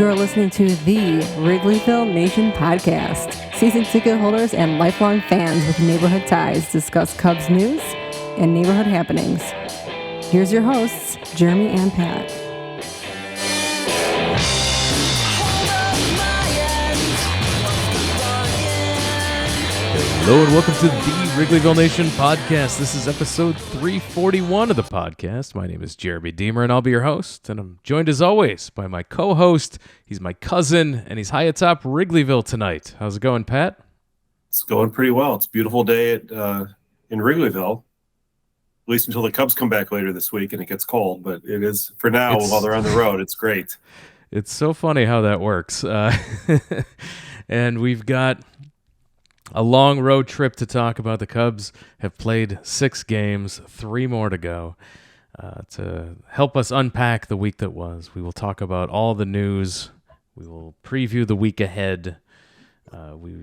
You're listening to the Wrigleyville Nation podcast. Season ticket holders and lifelong fans with neighborhood ties discuss Cubs news and neighborhood happenings. Here's your hosts, Jeremy and Pat. Hello and welcome to the Wrigleyville Nation podcast. This is episode 341 of the podcast. My name is Jeremy Deemer and I'll be your host. And I'm joined as always by my co-host. He's my cousin and he's high atop Wrigleyville tonight. How's it going, Pat? It's going pretty well. It's a beautiful day in Wrigleyville, at least until the Cubs come back later this week and it gets cold. But it is, for now, while they're on the road, it's great. It's so funny how that works. And we've got a long road trip to talk about. The Cubs have played 6 games, 3 more to go. To help us unpack the week that was, we will talk about all the news. We will preview the week ahead. We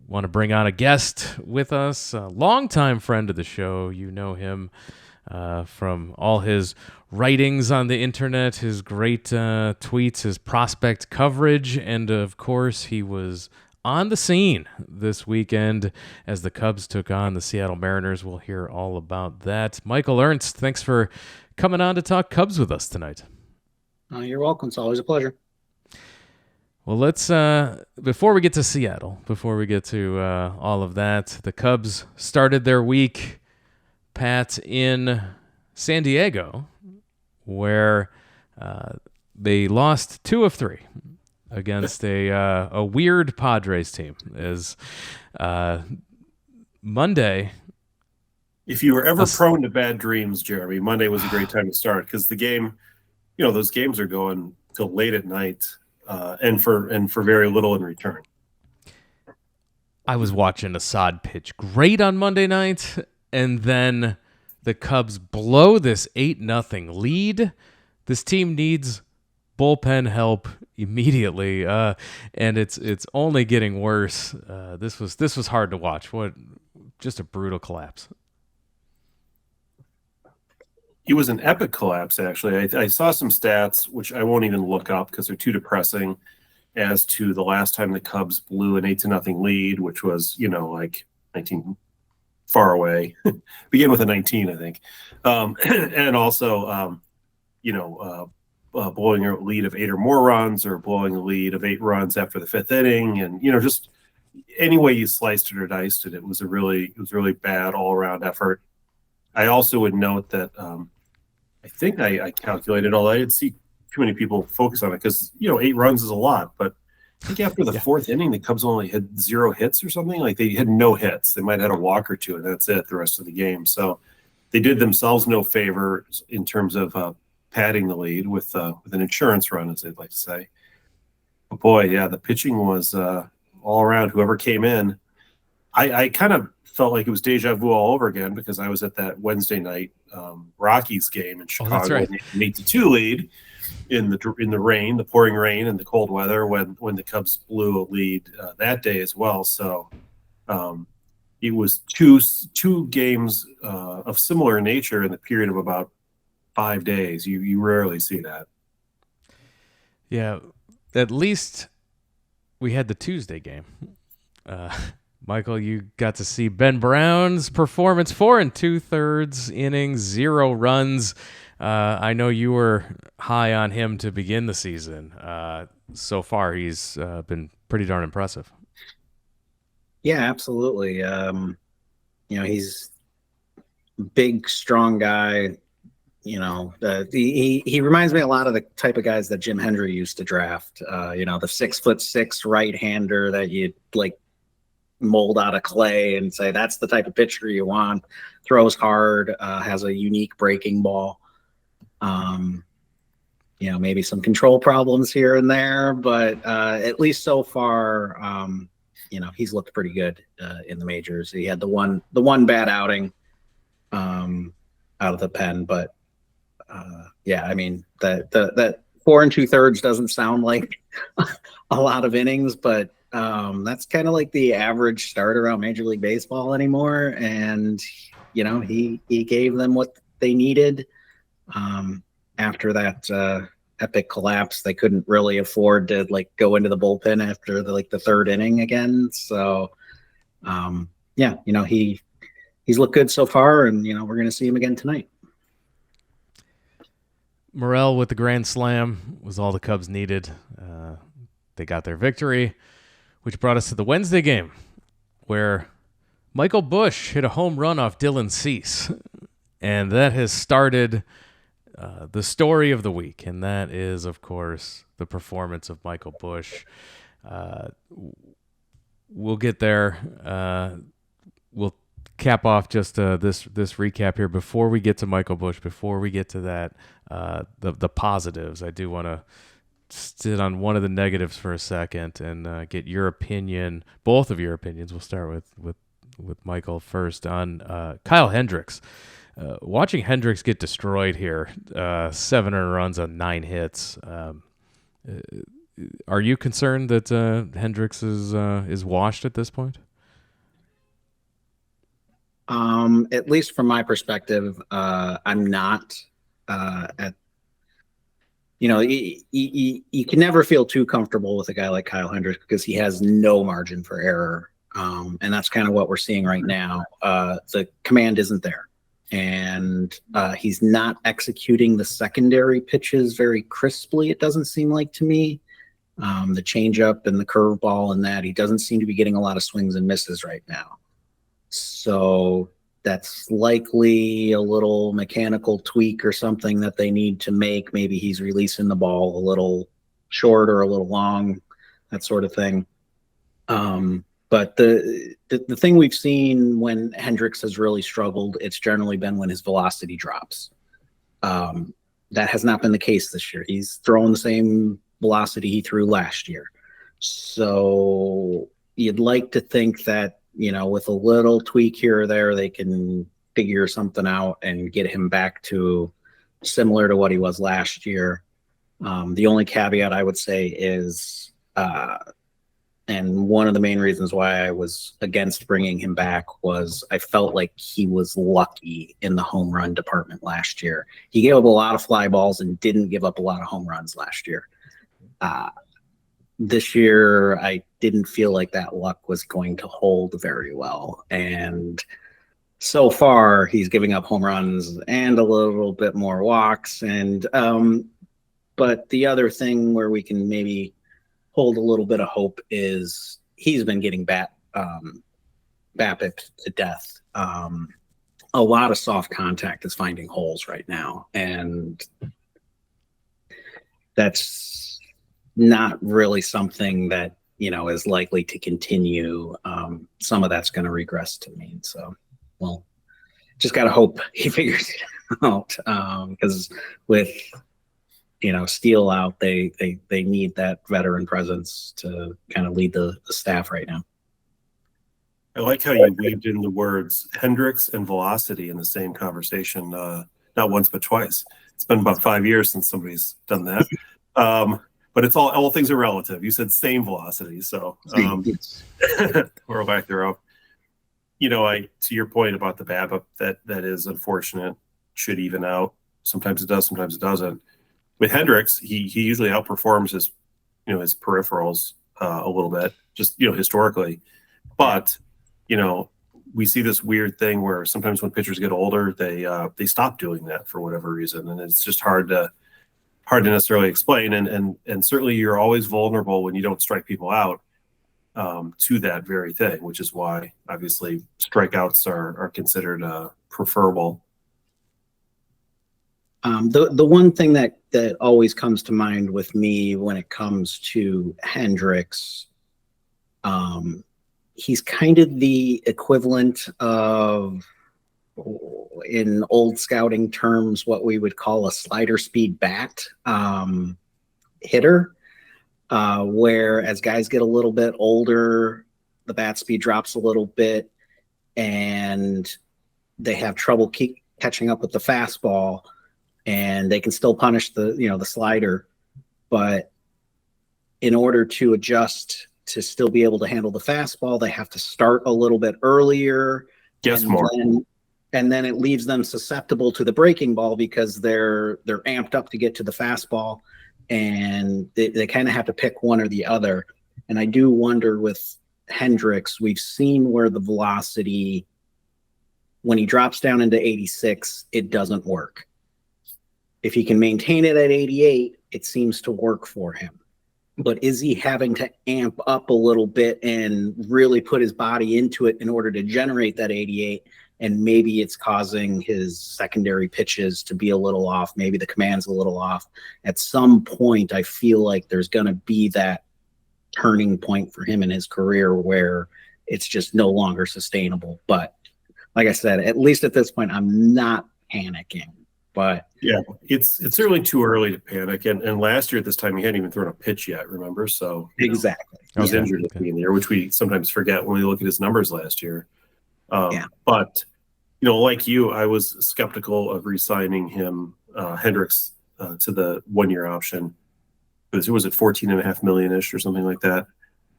want to bring on a guest with us, a longtime friend of the show. You know him from all his writings on the internet, his great tweets, his prospect coverage, and of course he was on the scene this weekend as the Cubs took on the Seattle Mariners. We'll hear all about that. Michael Ernst, thanks for coming on to talk Cubs with us tonight. You're welcome. It's always a pleasure. Well, let's, before we get to Seattle, before we get to all of that, the Cubs started their week, Pat, in San Diego, where they lost 2 of 3. Against a weird Padres team. As Monday. If you were ever prone to bad dreams, Jeremy, Monday was a great time to start because the game, those games are going till late at night, and for very little in return. I was watching Assad pitch great on Monday night, and then the Cubs blow this 8-0 lead. This team needs bullpen help immediately, and it's only getting worse. This was hard to watch. Just a brutal collapse. It was an epic collapse, actually. I saw some stats, which I won't even look up because they're too depressing, as to the last time the Cubs blew an 8-0 lead, which was, like 19 far away. Began with a 19, I think. And also, blowing a lead of 8 or more runs, or blowing a lead of 8 runs after the 5th inning, and just any way you sliced it or diced it, it was really bad all around effort. I also would note that I think I calculated, although I didn't see too many people focus on it because 8 runs is a lot, but I think after the 4th inning, the Cubs only had 0 hits or something. Like, they had no hits. They might have had a walk or 2, and that's it the rest of the game. So they did themselves no favor in terms of padding the lead with an insurance run, as they'd like to say. But boy, yeah, the pitching was all around. Whoever came in, I kind of felt like it was deja vu all over again because I was at that Wednesday night Rockies game in Chicago. That's right. An 8-2 lead in the rain, the pouring rain, and the cold weather when the Cubs blew a lead that day as well. So it was two games of similar nature in the period of about 5 days. You rarely see that. Yeah, at least we had the Tuesday game. Michael, you got to see Ben Brown's performance. 4 2/3 innings, 0 runs. I know you were high on him to begin the season. So far, he's been pretty darn impressive. Yeah, absolutely. He's a big, strong guy. He reminds me a lot of the type of guys that Jim Hendry used to draft. The 6'6" right-hander that you mold out of clay and say that's the type of pitcher you want. Throws hard, has a unique breaking ball. Maybe some control problems here and there, but at least so far, he's looked pretty good in the majors. He had the one bad outing out of the pen, but that 4 2/3 doesn't sound like a lot of innings, but that's kind of like the average start around Major League Baseball anymore. And he gave them what they needed after that epic collapse. They couldn't really afford to like go into the bullpen after the third inning again. So, yeah, he's looked good so far, and we're going to see him again tonight. Morel with the grand slam was all the Cubs needed. They got their victory, which brought us to the Wednesday game, where Michael Busch hit a home run off Dylan Cease, and that has started the story of the week, and that is, of course, the performance of Michael Busch. We'll get there. We'll cap off just this recap here before we get to Michael Busch. Before we get to that, the positives, I do want to sit on one of the negatives for a second and get your opinion, both of your opinions. We'll start with Michael first on Kyle Hendricks. Watching Hendricks get destroyed here, 7 earned runs on 9 hits. Are you concerned that Hendricks is washed at this point? At least from my perspective, I'm not. You can never feel too comfortable with a guy like Kyle Hendricks because he has no margin for error. And that's kind of what we're seeing right now. The command isn't there, and he's not executing the secondary pitches very crisply. It doesn't seem like to me. The changeup and the curveball and that, he doesn't seem to be getting a lot of swings and misses right now. So that's likely a little mechanical tweak or something that they need to make. Maybe he's releasing the ball a little short or a little long, that sort of thing. But the thing we've seen when Hendricks has really struggled, it's generally been when his velocity drops. That has not been the case this year. He's throwing the same velocity he threw last year. So you'd like to think that, with a little tweak here or there, they can figure something out and get him back to similar to what he was last year. The only caveat I would say is, and one of the main reasons why I was against bringing him back was I felt like he was lucky in the home run department last year. He gave up a lot of fly balls and didn't give up a lot of home runs last year. This year, I didn't feel like that luck was going to hold very well. And so far, he's giving up home runs and a little bit more walks. And but the other thing where we can maybe hold a little bit of hope is he's been getting BABIP to death. A lot of soft contact is finding holes right now. And that's not really something that, is likely to continue. Some of that's going to regress to me. So, well, just got to hope he figures it out. Because with, Steele out, they need that veteran presence to kind of lead the staff right now. I like how you weaved in the words Hendricks and velocity in the same conversation, not once but twice. It's been about 5 years since somebody's done that. But it's all things are relative. You said same velocity, so we're back there. To your point about the BABIP, that is unfortunate. Should even out. Sometimes it does, sometimes it doesn't. With Hendricks, he usually outperforms his peripherals a little bit, just historically. But we see this weird thing where sometimes when pitchers get older, they stop doing that for whatever reason, and it's just hard to necessarily explain. And certainly you're always vulnerable when you don't strike people out to that very thing, which is why obviously strikeouts are considered preferable. The one thing that always comes to mind with me when it comes to Hendricks, he's kind of the equivalent of, in old scouting terms, what we would call a slider speed bat hitter, where as guys get a little bit older, the bat speed drops a little bit and they have trouble catching up with the fastball, and they can still punish the slider, but in order to adjust to still be able to handle the fastball, they have to start a little bit earlier. And then it leaves them susceptible to the breaking ball because they're amped up to get to the fastball. and they kind of have to pick one or the other. And I do wonder with Hendricks, we've seen where the velocity, when he drops down into 86, it doesn't work. If he can maintain it at 88, it seems to work for him. But is he having to amp up a little bit and really put his body into it in order to generate that 88? And maybe it's causing his secondary pitches to be a little off. Maybe the command's a little off. At some point, I feel like there's going to be that turning point for him in his career where it's just no longer sustainable. But like I said, at least at this point, I'm not panicking. But yeah, it's certainly too early to panic. And last year at this time, he hadn't even thrown a pitch yet, remember? So exactly, he was injured at the beginning of the year, which we sometimes forget when we look at his numbers last year. But like you, I was skeptical of re-signing him, Hendricks, to the 1-year option. It was at $14.5 million-ish or something like that.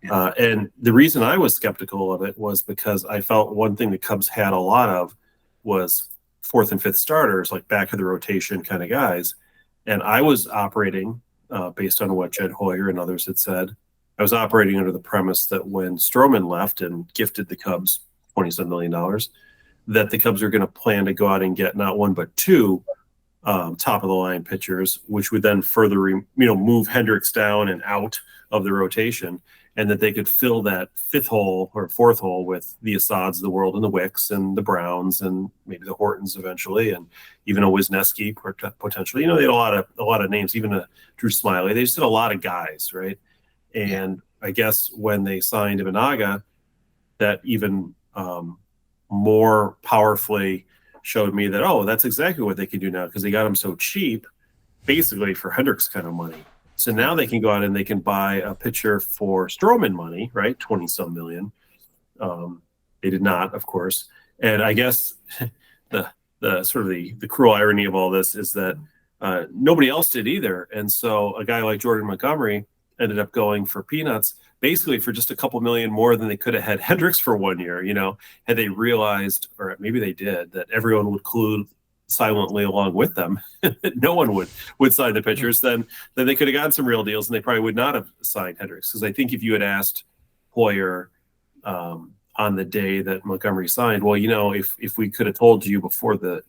Yeah. And the reason I was skeptical of it was because I felt one thing the Cubs had a lot of was fourth and fifth starters, like back of the rotation kind of guys. And I was operating, based on what Jed Hoyer and others had said, I was operating under the premise that when Stroman left and gifted the Cubs $27 million, that the Cubs are going to plan to go out and get not one but two top of the line pitchers, which would then further move Hendricks down and out of the rotation, and that they could fill that fifth hole or fourth hole with the Assads of the world and the Wicks and the Browns and maybe the Hortons eventually, and even a Wisniewski potentially. They had a lot of names, even a Drew Smiley. They just had a lot of guys, right? And I guess when they signed Imanaga, that even more powerfully showed me that, that's exactly what they can do now, because they got him so cheap, basically for Hendricks kind of money. So now they can go out and they can buy a pitcher for Stroman money, right? 20-some million. They did not, of course. And I guess the sort of the cruel irony of all this is that nobody else did either. And so a guy like Jordan Montgomery ended up going for peanuts, basically for just a couple million more than they could have had Hendricks for 1 year. Had they realized, or maybe they did, that everyone would collude silently along with them, no one would sign the pitchers, then they could have gotten some real deals, and they probably would not have signed Hendricks. Because I think if you had asked Hoyer on the day that Montgomery signed, well, if we could have told you before the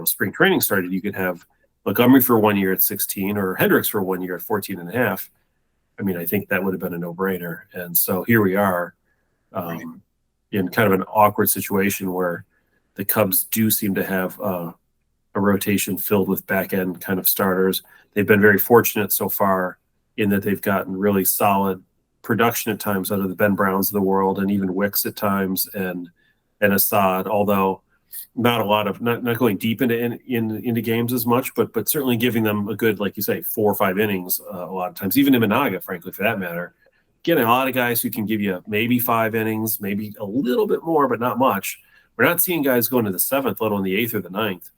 spring training started, you could have Montgomery for 1 year at 16 or Hendricks for 1 year at 14.5. I mean, I think that would have been a no-brainer. And so here we are in kind of an awkward situation where the Cubs do seem to have a rotation filled with back-end kind of starters. They've been very fortunate so far in that they've gotten really solid production at times out of the Ben Browns of the world, and even Wicks at times, and Assad, although not a lot of not going deep into games as much, but certainly giving them a good, like you say, 4 or 5 innings a lot of times, even Imanaga, frankly, for that matter. Getting a lot of guys who can give you maybe 5 innings, maybe a little bit more, but not much. We're not seeing guys go into the 7th, let alone the 8th or the 9th.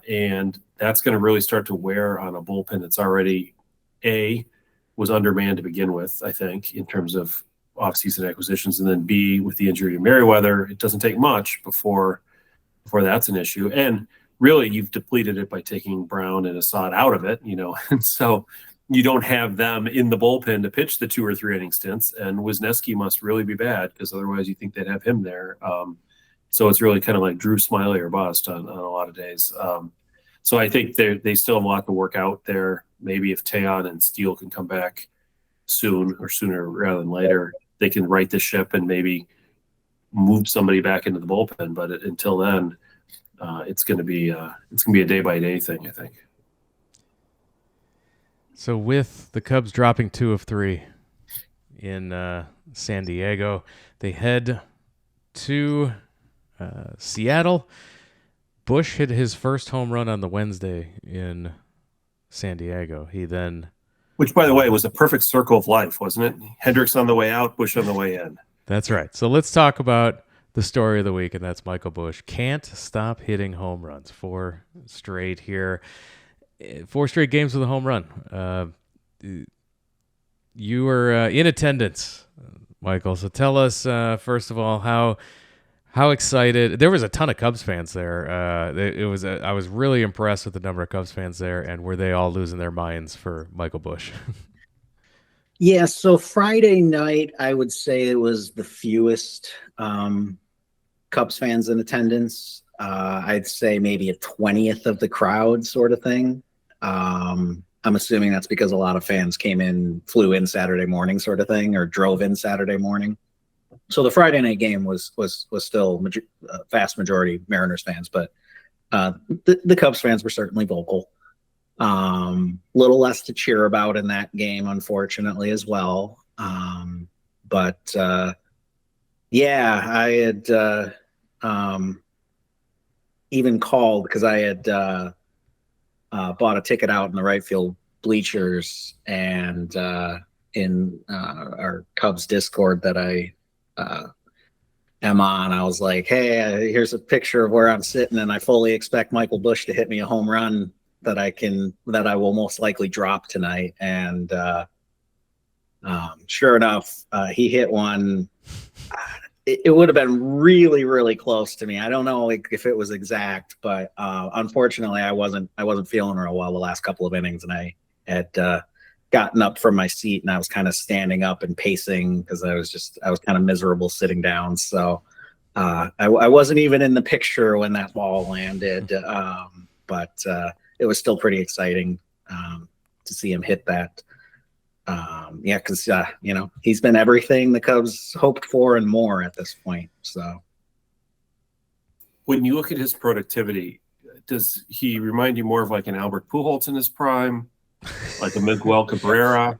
And that's going to really start to wear on a bullpen that's already, was undermanned to begin with, I think, in terms of offseason acquisitions. And then B, with the injury to Merriweather, it doesn't take much before that's an issue. And really, you've depleted it by taking Brown and Assad out of it, and so you don't have them in the bullpen to pitch the 2 or 3 inning stints. And Wisniewski must really be bad, because otherwise you think they'd have him there. So it's really kind of like Drew Smiley or bust on a lot of days. So I think they still have a lot to work out there. Maybe if Teon and Steele can come back soon, or sooner rather than later, they can right the ship and maybe move somebody back into the bullpen. But until then, it's going to be a day by day thing, I think. So with the Cubs dropping 2 of 3 in San Diego, they head to Seattle. Busch hit his first home run on the Wednesday in San Diego. He then, which, by the way, was a perfect circle of life, wasn't it? Hendricks on the way out, Busch on the way in. That's right. So let's talk about the story of the week, and that's Michael Busch. Can't stop hitting home runs. 4 straight here. 4 straight games with a home run. You were in attendance, Michael. So tell us, first of all, how How excited! There was a ton of Cubs fans there. I was really impressed with the number of Cubs fans there, and were they all losing their minds for Michael Busch? Yeah, so Friday night, I would say it was the fewest Cubs fans in attendance. I'd say maybe a 20th of the crowd sort of thing. I'm assuming that's because a lot of fans flew in Saturday morning sort of thing, or drove in Saturday morning. So the Friday night game was still vast majority Mariners fans, but the Cubs fans were certainly vocal. Little less to cheer about in that game, unfortunately, as well. But yeah, I had even called because I had bought a ticket out in the right field bleachers, and in our Cubs Discord that I am on, I was like, hey, here's a picture of where I'm sitting, and I fully expect Michael Busch to hit me a home run that I will most likely drop tonight. And sure enough, he hit one. It would have been really, really close to me. I don't know if it was exact, but unfortunately, I wasn't feeling real well the last couple of innings, and I had gotten up from my seat, and I was kind of standing up and pacing because I was kind of miserable sitting down. So I wasn't even in the picture when that ball landed, but it was still pretty exciting to see him hit that. Yeah, because he's been everything the Cubs hoped for and more at this point. So when you look at his productivity, does he remind you more of like an Albert Pujols in his prime, like a Miguel Cabrera,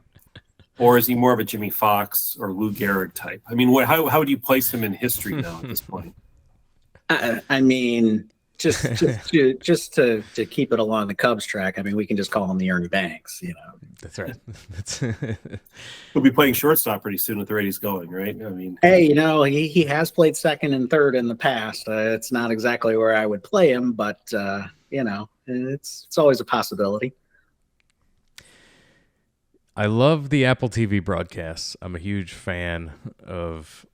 or is he more of a Jimmy Fox or Lou Gehrig type? I mean, how would you place him in history now at this point? I mean, just to keep it along the Cubs track, I mean, we can just call him the Ernie Banks, That's right. He'll be playing shortstop pretty soon with the Rays going, right? I mean, hey, he has played second and third in the past. It's not exactly where I would play him, but it's always a possibility. I love the Apple TV broadcasts. I'm a huge fan of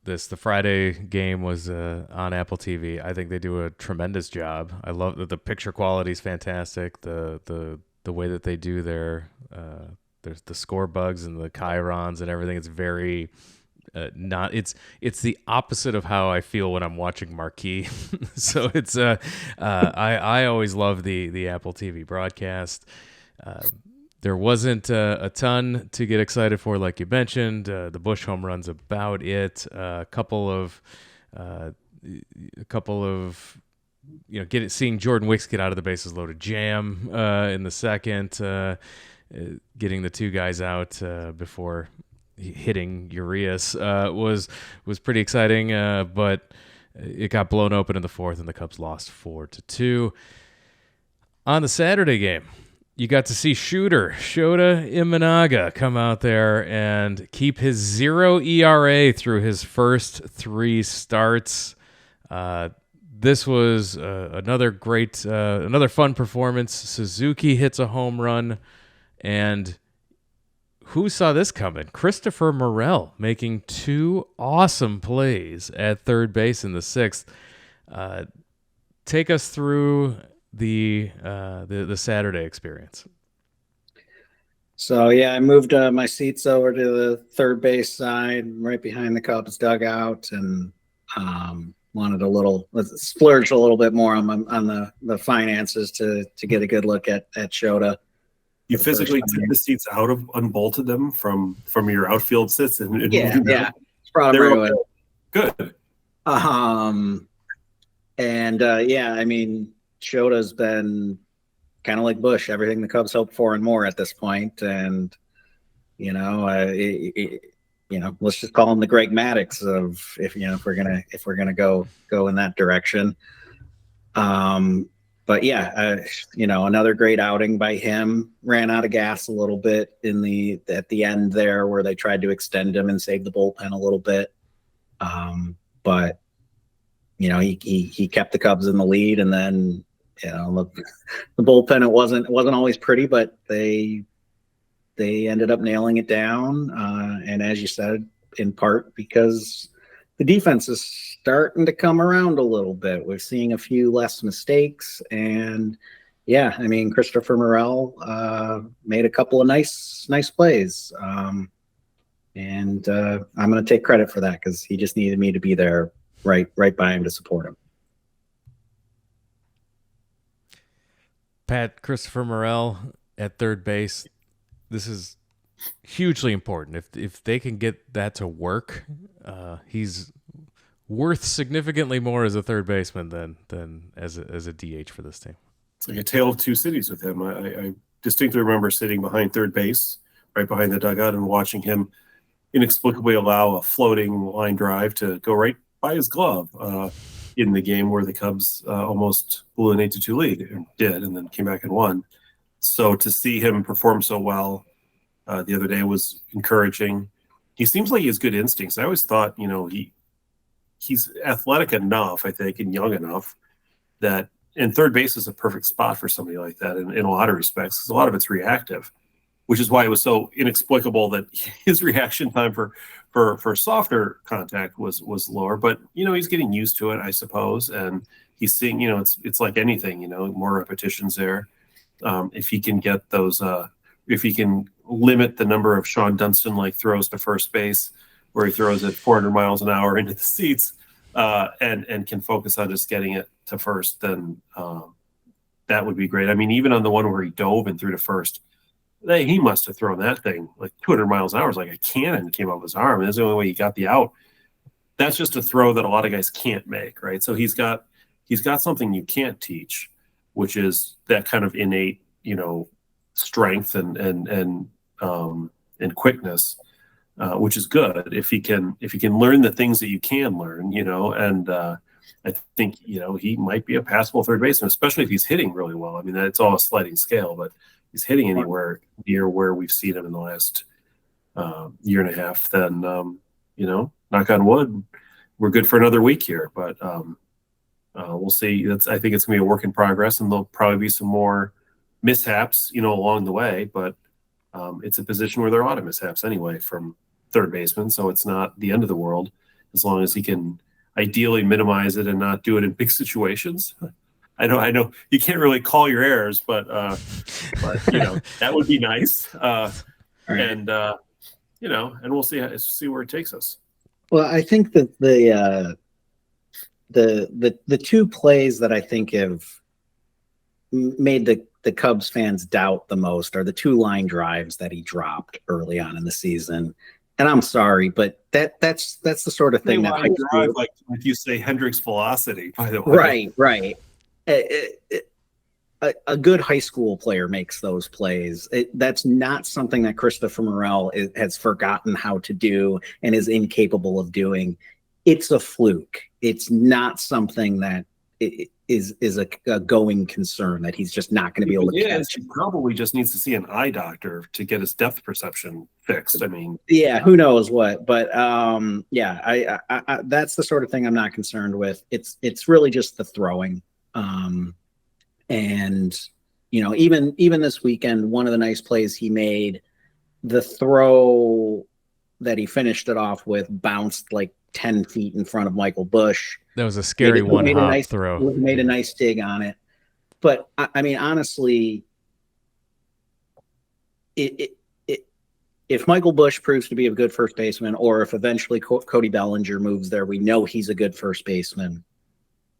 this. The Friday game was on Apple TV. I think they do a tremendous job. I love that the picture quality is fantastic. The way that they do there's the score bugs and the chyrons and everything. It's very it's the opposite of how I feel when I'm watching Marquee. So it's I always love the Apple TV broadcast. There wasn't a ton to get excited for, like you mentioned. The Busch home run's about it. A couple of seeing Jordan Wicks get out of the bases loaded jam in the second, getting the two guys out before hitting Urias was pretty exciting. But it got blown open in the fourth, and the Cubs lost 4-2. On the Saturday game, you got to see Shota Imanaga come out there and keep his 0 ERA through his first 3 starts. This was another fun performance. Suzuki hits a home run, and who saw this coming? Christopher Morel making 2 awesome plays at third base in the 6th. Take us through the Saturday experience. So yeah, I moved my seats over to the third base side, right behind the Cubs dugout, and wanted splurge a little bit more on the finances to get a good look at Shota. You physically took the seats unbolted them from your outfield sits, and yeah, brought them right away. Good. I mean, Shota's been kind of like Busch, everything the Cubs hoped for and more at this point. And, let's just call him the Greg Maddux of if we're gonna go in that direction. But yeah, another great outing by him. Ran out of gas a little bit at the end there where they tried to extend him and save the bullpen a little bit. But he kept the Cubs in the lead, and then the bullpen, it wasn't always pretty, but they ended up nailing it down. And as you said, in part because the defense is starting to come around a little bit. We're seeing a few less mistakes, and yeah, I mean, Christopher Morel made a couple of nice plays, and I'm going to take credit for that because he just needed me to be there right by him to support him. Pat, Christopher Morel at third base, this is hugely important. If they can get that to work, he's worth significantly more as a third baseman than as a DH for this team. It's like a tale of two cities with him. I distinctly remember sitting behind third base, right behind the dugout, and watching him inexplicably allow a floating line drive to go right by his glove in the game where the Cubs almost blew an 8-2 lead, and then came back and won. So to see him perform so well the other day was encouraging. He seems like he has good instincts. I always thought, he's athletic enough, I think, and young enough that, and third base is a perfect spot for somebody like that in a lot of respects, because a lot of it's reactive, which is why it was so inexplicable that his reaction time for softer contact was lower. But he's getting used to it, I suppose, and he's seeing it's like anything, more repetitions there. If he can get those, if he can limit the number of Sean Dunston like throws to first base, where he throws it 400 miles an hour into the seats, and can focus on just getting it to first, then that would be great. I mean, even on the one where he dove and threw to first, he must have thrown that thing like 200 miles an hour. It's like a cannon came off his arm. And that's the only way he got the out. That's just a throw that a lot of guys can't make, right? So he's got something you can't teach, which is that kind of innate, strength and quickness, which is good if he can learn the things that you can learn, and I think he might be a passable third baseman, especially if he's hitting really well. I mean, it's all a sliding scale, but he's hitting anywhere near where we've seen him in the last year and a half, then knock on wood, we're good for another week here. But we'll see. I think it's gonna be a work in progress, and there'll probably be some more mishaps, along the way. But it's a position where there are a lot of mishaps anyway from third baseman, so it's not the end of the world as long as he can ideally minimize it and not do it in big situations. I know you can't really call your errors, but that would be nice. And we'll see where it takes us. Well, I think that the two plays that I think have made the Cubs fans doubt the most are the two line drives that he dropped early on in the season. And I'm sorry, but that's the sort of thing that line drive, like you say, Hendricks velocity, by the way. Right. A good high school player makes those plays. That's not something that Christopher Morel has forgotten how to do and is incapable of doing. It's a fluke. It's not something that is a going concern that he's just not going to be able to catch. He probably just needs to see an eye doctor to get his depth perception fixed. I mean, yeah, who knows what, but I that's the sort of thing I'm not concerned with. It's really just the throwing. And even this weekend, one of the nice plays he made, the throw that he finished it off with bounced like 10 feet in front of Michael Busch. That was a scary one-hop throw. Made a nice dig on it. But, I mean, honestly, if Michael Busch proves to be a good first baseman, or if eventually Cody Bellinger moves there, we know he's a good first baseman.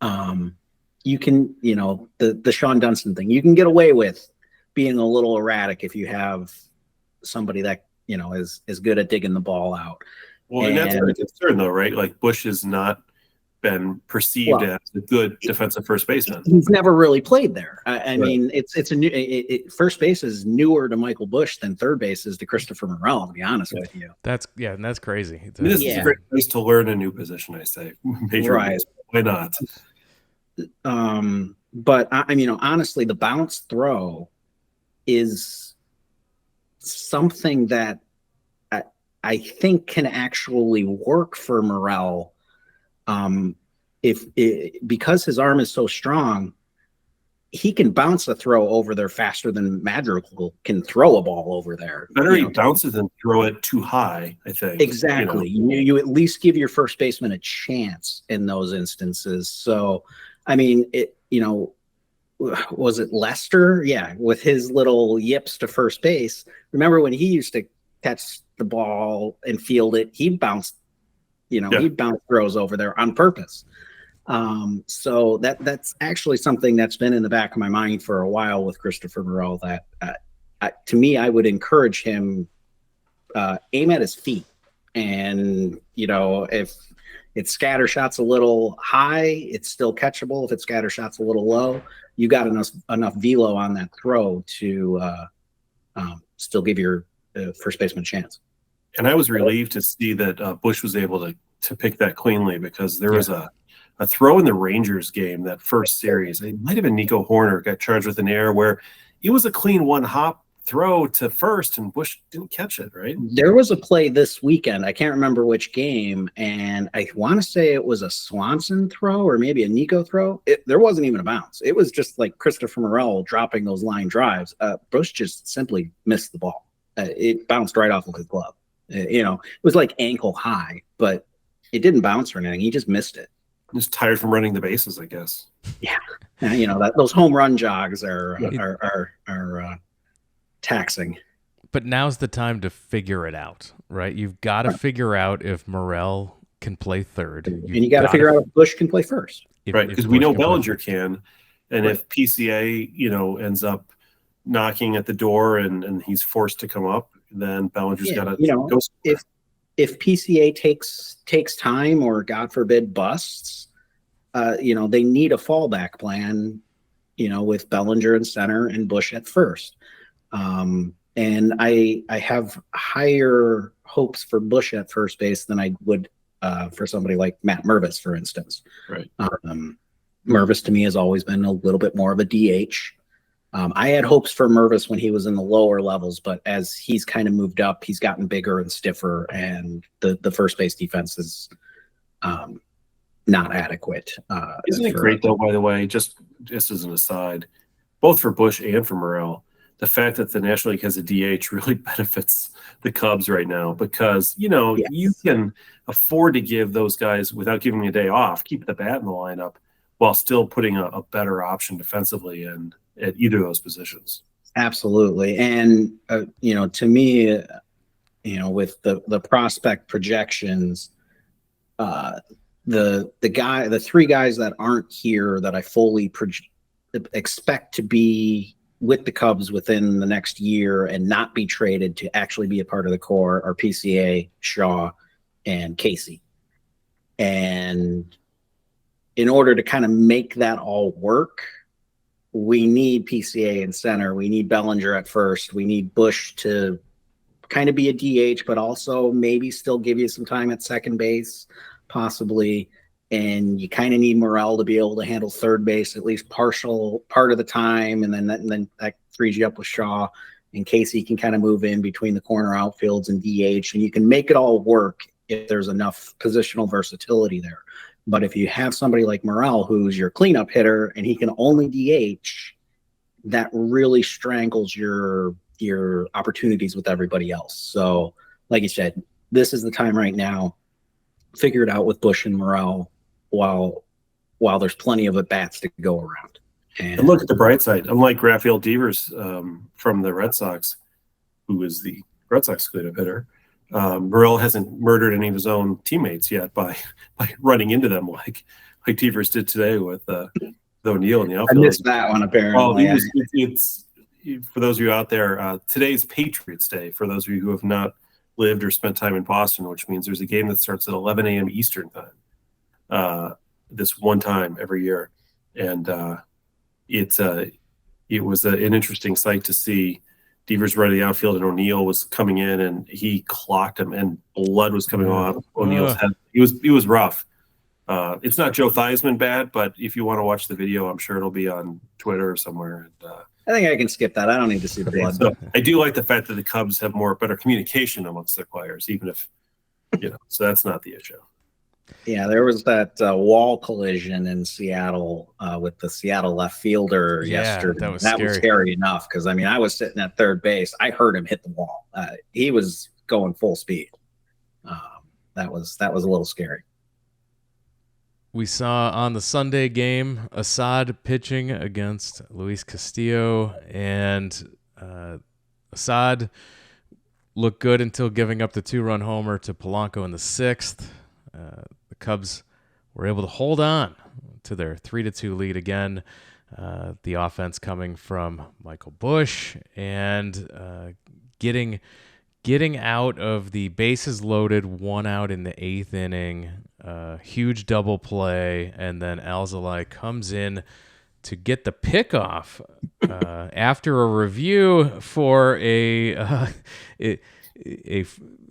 You can, the Sean Dunston thing, you can get away with being a little erratic if you have somebody that, is good at digging the ball out. Well, and that's a concern, though, right? Like, Busch has not been perceived as a good defensive first baseman. He's never really played there. I mean, it's a new first base is newer to Michael Busch than third base is to Christopher Morel, to be honest with you. That's crazy. This is a great place to learn a new position, I say. Right. Why not? But I mean, honestly, the bounce throw is something that I think can actually work for Morel. Because his arm is so strong, he can bounce a throw over there faster than Madrigal can throw a ball over there. Better he bounces than throw it too high, I think. Exactly. You at least give your first baseman a chance in those instances. So, I mean, was it Lester? Yeah, with his little yips to first base. Remember when he used to catch the ball and field it? He'd bounce throws over there on purpose. So that's actually something that's been in the back of my mind for a while with Christopher Morel, that to me, I would encourage him, aim at his feet. And, if it's scatter shots a little high, it's still catchable. If it's scatter shots a little low, you got enough velo on that throw to still give your first baseman a chance. And I was relieved to see that Busch was able to pick that cleanly, because there was a throw in the Rangers game, that first series. It might have been Nico Horner got charged with an error where it was a clean one hop throw to first, and Busch didn't catch it, right? There was a play this weekend. I can't remember which game, and I want to say it was a Swanson throw or maybe a Nico throw. There wasn't even a bounce. It was just like Christopher Morel dropping those line drives. Busch just simply missed the ball. It bounced right off of his glove. It was like ankle high, but it didn't bounce or anything. He just missed it. Just tired from running the bases, I guess. Yeah, those home run jogs are taxing. But now's the time to figure it out, right? You've got to figure out if Morel can play third, and you got to figure out if Busch can play first, right? Because we know Bellinger can, and if PCA ends up knocking at the door and he's forced to come up, then Bellinger's got to go. If PCA takes time, or God forbid busts, they need a fallback plan, with Bellinger in center and Busch at first. And I have higher hopes for Busch at first base than I would for somebody like Matt Mervis, for instance. Right. Mervis to me has always been a little bit more of a DH. I had hopes for Mervis when he was in the lower levels, but as he's kind of moved up, he's gotten bigger and stiffer, and the first base defense is not adequate. Isn't it great, though, by the way, just as an aside, both for Busch and for Morel, the fact that the National League has a DH really benefits the Cubs right now, because, you can afford to give those guys, without giving them a day off, keep the bat in the lineup while still putting a better option defensively and at either of those positions. Absolutely. And, to me, with the prospect projections, the three guys that aren't here that I fully expect to be with the Cubs within the next year and not be traded to actually be a part of the core are PCA, Shaw, and Casey. And in order to kind of make that all work, we need PCA in center. We need Bellinger at first. We need Busch to kind of be a DH, but also maybe still give you some time at second base, possibly. And you kind of need Morel to be able to handle third base at least part of the time, and then that frees you up with Shaw, and Casey can kind of move in between the corner outfields and DH, and you can make it all work if there's enough positional versatility there. But if you have somebody like Morel, who's your cleanup hitter, and he can only DH, that really strangles your opportunities with everybody else. So, like you said, this is the time right now. Figure it out with Busch and Morel while there's plenty of at-bats to go around. And look at the bright side. Unlike Rafael Devers from the Red Sox, who is the Red Sox cleanup hitter, Morel hasn't murdered any of his own teammates yet by running into them like Devers did today with O'Neill in the outfield. I missed that one, apparently. Well, it's for those of you out there, today's Patriots Day, for those of you who have not lived or spent time in Boston, which means there's a game that starts at 11 a.m. Eastern time, this one time every year. And it was an interesting sight to see Devers running the outfield, and O'Neill was coming in, and he clocked him, and blood was coming off O'Neill's head. He was rough. It's not Joe Theismann bad, but if you want to watch the video, I'm sure it'll be on Twitter or somewhere. And, I think I can skip that. I don't need to see the blood. So I do like the fact that the Cubs have better communication amongst their players, even if, so that's not the issue. Yeah, there was that wall collision in Seattle with the Seattle left fielder yesterday. That was That scary. was scary enough because, I mean, I was sitting at third base. I heard him hit the wall. He was going full speed. That was a little scary. We saw on the Sunday game Assad pitching against Luis Castillo, and Assad looked good until giving up the 2-run homer to Polanco in the 6th. The Cubs were able to hold on to their 3-2 lead again. The offense coming from Michael Busch and getting out of the bases loaded, 1 out in the 8th inning. Huge double play, and then Alzolay comes in to get the pickoff after a review for it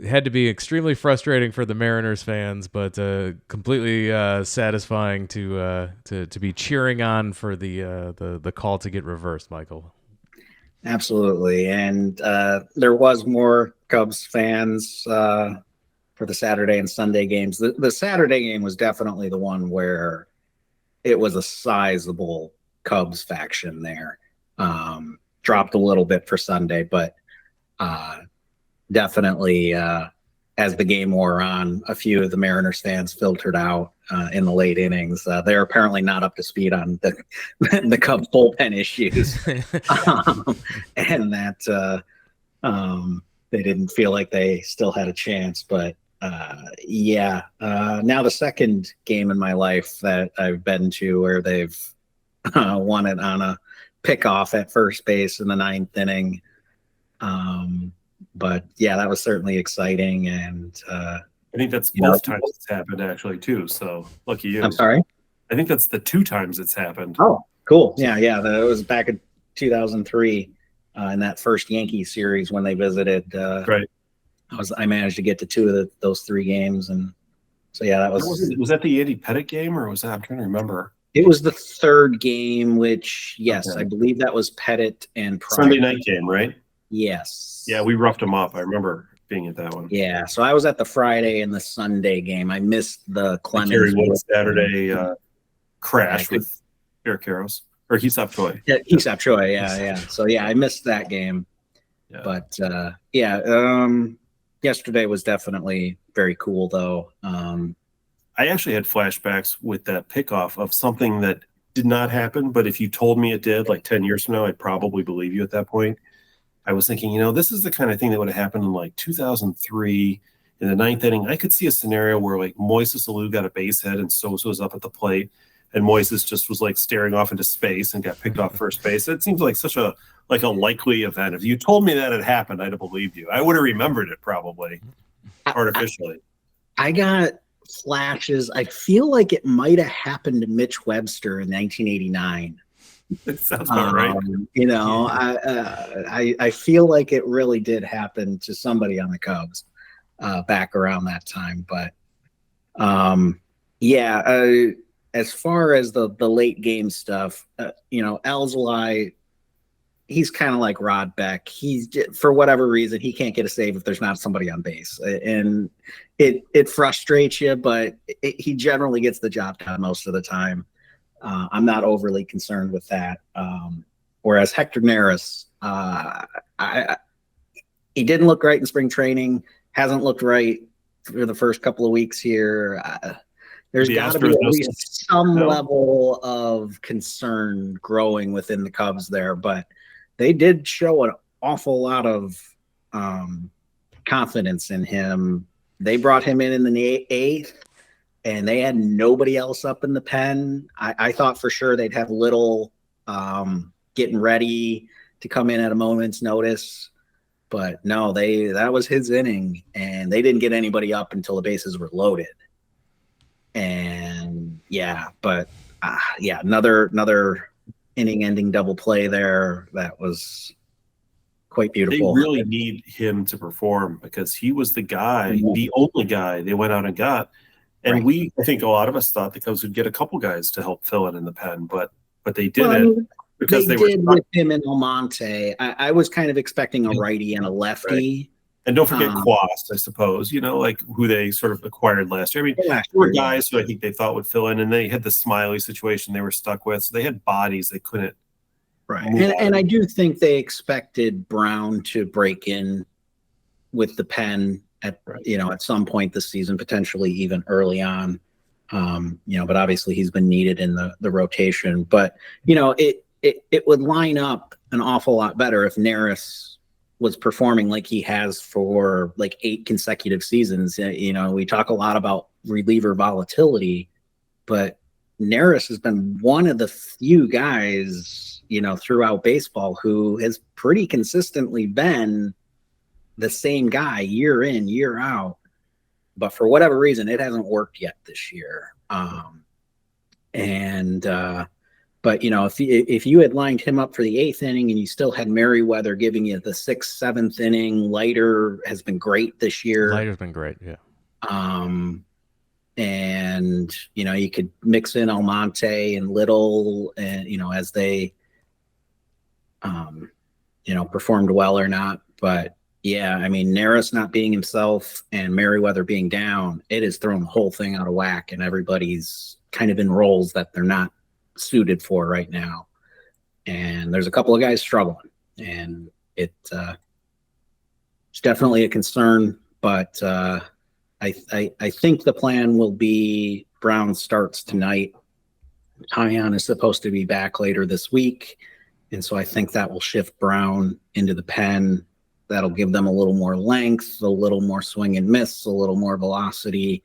had to be extremely frustrating for the Mariners fans, but completely satisfying to be cheering on for the call to get reversed, Michael. Absolutely, and there was more Cubs fans for the Saturday and Sunday games. The Saturday game was definitely the one where it was a sizable Cubs faction there. Dropped a little bit for Sunday, but definitely as the game wore on, a few of the Mariners fans filtered out in the late innings. They're apparently not up to speed on the Cubs bullpen issues, and that they didn't feel like they still had a chance. But now the second game in my life that I've been to where they've won it on a pickoff at first base in the 9th inning. But yeah, that was certainly exciting, and I think that's both times it's happened actually too. So lucky you. I'm sorry. I think that's the 2 times it's happened. Oh, cool. Yeah. It was back in 2003 in that first Yankees series when they visited. Right. I managed to get to 2 of those 3 games, and so yeah, that was that the Andy Pettitte game, or was that? I'm trying to remember. It was the 3rd game, which yes, Okay. I believe that was Pettitte and Pryor. Sunday night game, right? Yes. Yeah, we roughed them up. I remember being at that one. Yeah, so I was at the Friday and the Sunday game. I missed the Clemens. Kerry Wood Saturday crash with Eric Karros or Heesop Choi. Yeah, Heesop Choi. Yeah. So yeah, I missed that game. Yeah. But yesterday was definitely very cool, though. I actually had flashbacks with that pickoff of something that did not happen, but if you told me it did, like 10 years from now, I'd probably believe you at that point. I was thinking, this is the kind of thing that would have happened in like 2003 in the 9th inning. I could see a scenario where like Moises Alou got a base hit and Sosa was up at the plate, and Moises just was like staring off into space and got picked off first base. It seems like such a likely event. If you told me that had happened, I'd have believed you. I would have remembered it probably artificially. I got flashes. I feel like it might have happened to Mitch Webster in 1989. It sounds about right. I feel like it really did happen to somebody on the Cubs back around that time. But as far as the late game stuff, Alzolay, he's kind of like Rod Beck. He's, for whatever reason, he can't get a save if there's not somebody on base, and it frustrates you. But he generally gets the job done most of the time. I'm not overly concerned with that. Whereas Hector Neris, he didn't look right in spring training. Hasn't looked right for the first couple of weeks here. There's got to be at least some level of concern growing within the Cubs there, but they did show an awful lot of confidence in him. They brought him in the 8th, and they had nobody else up in the pen. I thought for sure they'd have Little getting ready to come in at a moment's notice, but no, that was his inning, and they didn't get anybody up until the bases were loaded. And another inning-ending double play there. That was quite beautiful. They really need him to perform because he was the guy, the only guy they went out and got. And I think a lot of us thought the Cubs would get a couple guys to help fill in the pen, but they didn't because they did with him and Almonte. I was kind of expecting a righty and a lefty. And don't forget Quast, I suppose, like who they sort of acquired last year. I mean, there were guys who I think they thought would fill in, and they had the Smiley situation they were stuck with. So they had bodies they couldn't. Right. And I do think they expected Brown to break in with the pen at some point this season, potentially even early on. But obviously he's been needed in the rotation. But, it would line up an awful lot better if Neris was performing like he has for like 8 consecutive seasons. We talk a lot about reliever volatility, but Neris has been one of the few guys, throughout baseball who has pretty consistently been the same guy year in, year out. But for whatever reason, it hasn't worked yet this year. But if you had lined him up for the 8th inning and you still had Merriweather giving you the 6th, 7th inning, Leiter has been great this year. Leiter's been great, yeah. And you could mix in Almonte and Little, and as they performed well or not. But yeah, I mean, Neris not being himself and Merriweather being down, it has thrown the whole thing out of whack, and everybody's kind of in roles that they're not suited for right now. And there's a couple of guys struggling, and it's definitely a concern. But I think the plan will be Brown starts tonight. Tyon is supposed to be back later this week, and so I think that will shift Brown into the pen. That'll give them a little more length, a little more swing and miss, a little more velocity.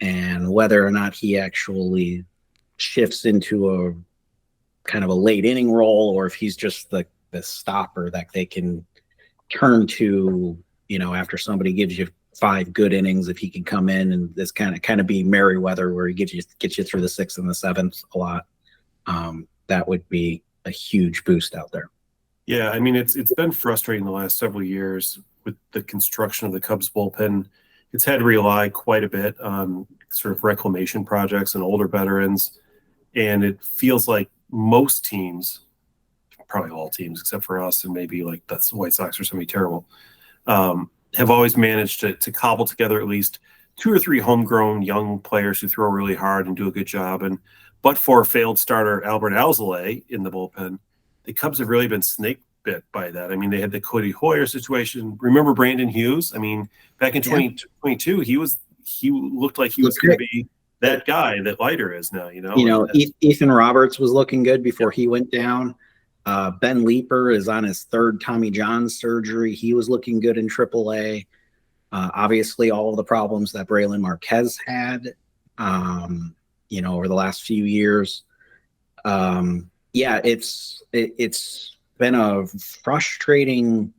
And whether or not he actually shifts into a kind of a late inning role, or if he's just the stopper that they can turn to, after somebody gives you 5 good innings, if he can come in and this kind of be Merriweather, where he gets you through the 6th and the 7th a lot. That would be a huge boost out there. Yeah, I mean, it's been frustrating the last several years with the construction of the Cubs bullpen. It's had to rely quite a bit on sort of reclamation projects and older veterans. And it feels like most teams, probably all teams except for us and maybe like that's the White Sox or somebody terrible, have always managed to cobble together at least 2 or 3 homegrown young players who throw really hard and do a good job. But for failed starter Albert Alzolay in the bullpen, the Cubs have really been snake bit by that. I mean, they had the Cody Hoyer situation. Remember Brandon Hughes? I mean, back in 2022, he looked like he was going to be that guy that Leiter is now. Ethan Roberts was looking good before he went down. Ben Leeper is on his 3rd Tommy John surgery. He was looking good in AAA. Obviously, all of the problems that Braylon Marquez had, over the last few years. It's been a frustrating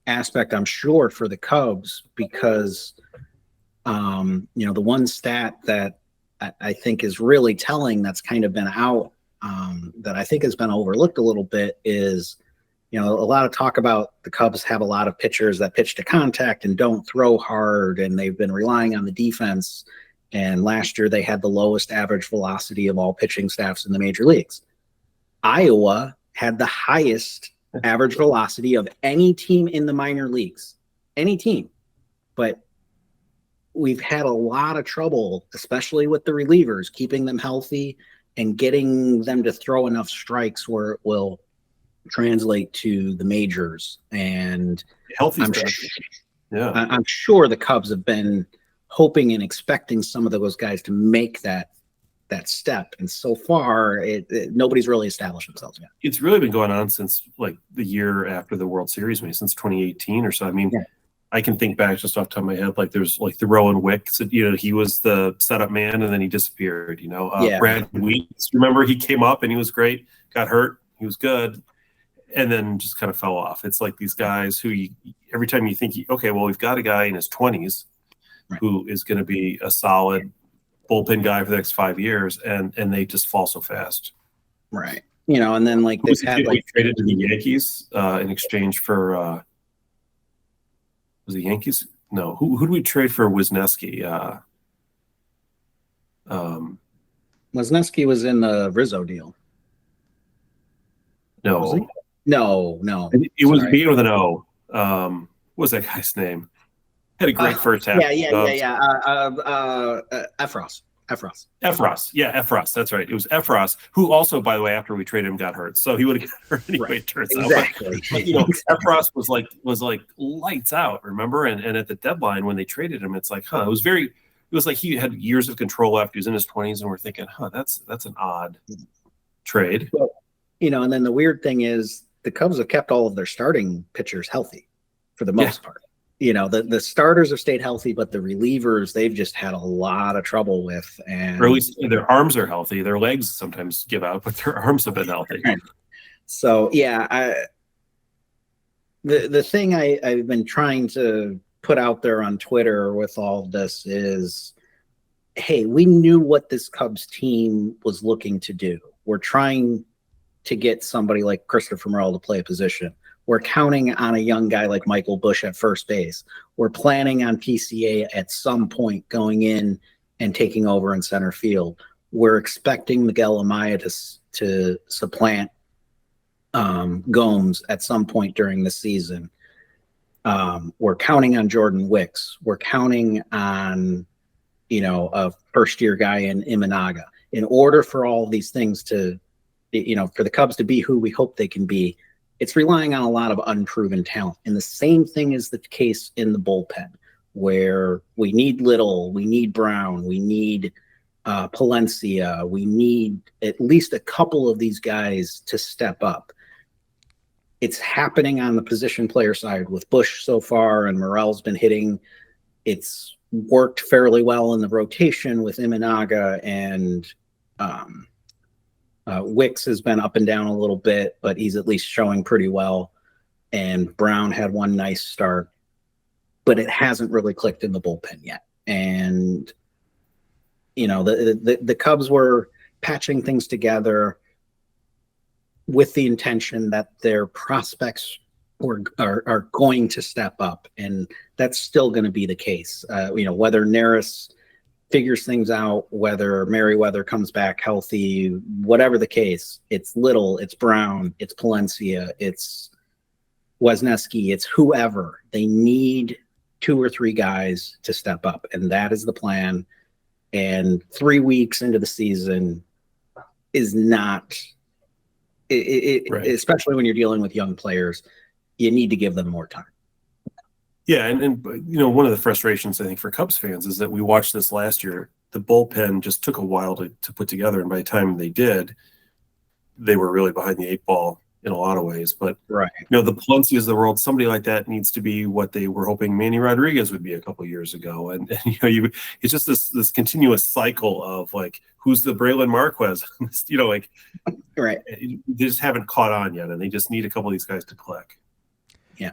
aspect, I'm sure, for the Cubs because, the one stat that I think is really telling that's kind of been out, that I think has been overlooked a little bit is, a lot of talk about the Cubs have a lot of pitchers that pitch to contact and don't throw hard, and they've been relying on the defense. And last year they had the lowest average velocity of all pitching staffs in the major leagues. Iowa had the highest average velocity of any team in the minor leagues, any team. But we've had a lot of trouble, especially with the relievers, keeping them healthy and getting them to throw enough strikes where it will translate to the majors. And I'm sure the Cubs have been hoping and expecting some of those guys to make that step, and so far nobody's really established themselves yet. It's really been going on since like the year after the World Series, maybe since 2018 or so. I mean, I can think back just off the top of my head, like there's like the Rowan Wick, he was the setup man and then he disappeared. Brad Weeks, remember, he came up and he was great, got hurt, he was good, and then just kind of fell off. It's like these guys who every time you think, we've got a guy in his 20s who is going to be a solid bullpen guy for the next 5 years, and they just fall so fast. Right. And then like they've had like traded to the Yankees in exchange for was it Yankees? No. Who did we trade for Wisniewski? Wisniewski was in the Rizzo deal. No. No. It was beginning with an O. what was that guy's name? Had a great first half. Efros. Efros. That's right. It was Efros, who also, by the way, after we traded him, got hurt. So he would have got hurt anyway. Right. It turns Exactly. out. But, Efros was like lights out. Remember? And at the deadline when they traded him, it's like, It was like he had years of control after he was in his 20s, and we're thinking, that's an odd trade. Well, and then the weird thing is the Cubs have kept all of their starting pitchers healthy for the most part. The starters have stayed healthy, but the relievers, they've just had a lot of trouble with. Or at least their arms are healthy. Their legs sometimes give out, but their arms have been healthy. So, the thing I've been trying to put out there on Twitter with all of this is, hey, we knew what this Cubs team was looking to do. We're trying to get somebody like Christopher Morel to play a position. We're counting on a young guy like Michael Busch at first base. We're planning on PCA at some point going in and taking over in center field. We're expecting Miguel Amaya to supplant Gomes at some point during the season. We're counting on Jordan Wicks. We're counting on, a first-year guy in Imanaga. In order for all of these things to, for the Cubs to be who we hope they can be, it's relying on a lot of unproven talent. And the same thing is the case in the bullpen, where we need Little, we need Brown, we need Palencia, we need at least a couple of these guys to step up. It's happening on the position player side with Busch so far, and Morel's been hitting. It's worked fairly well in the rotation with Imanaga, and Wicks has been up and down a little bit, but he's at least showing pretty well. And Brown had one nice start, but it hasn't really clicked in the bullpen yet. And, the Cubs were patching things together with the intention that their prospects are going to step up. And that's still going to be the case. Whether Neris figures things out, whether Merriweather comes back healthy, whatever the case, it's Little, it's Brown, it's Palencia, it's Wisniewski, it's whoever. They need 2 or 3 guys to step up, and that is the plan. And 3 weeks into the season is not, right. Especially when you're dealing with young players, you need to give them more time. Yeah, and one of the frustrations I think for Cubs fans is that we watched this last year. The bullpen just took a while to put together, and by the time they did, they were really behind the 8 ball in a lot of ways. But right, the Palencias of the world, somebody like that needs to be what they were hoping Manny Rodriguez would be a couple years ago. And it's just this continuous cycle of like, who's the Braylon Marquez? Right. They just haven't caught on yet, and they just need a couple of these guys to click. Yeah.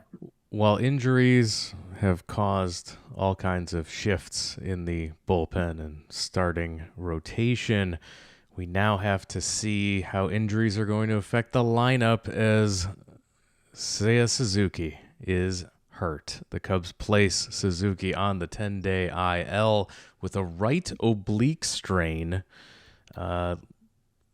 While injuries have caused all kinds of shifts in the bullpen and starting rotation, we now have to see how injuries are going to affect the lineup as Seiya Suzuki is hurt. The Cubs place Suzuki on the 10-day IL with a right oblique strain.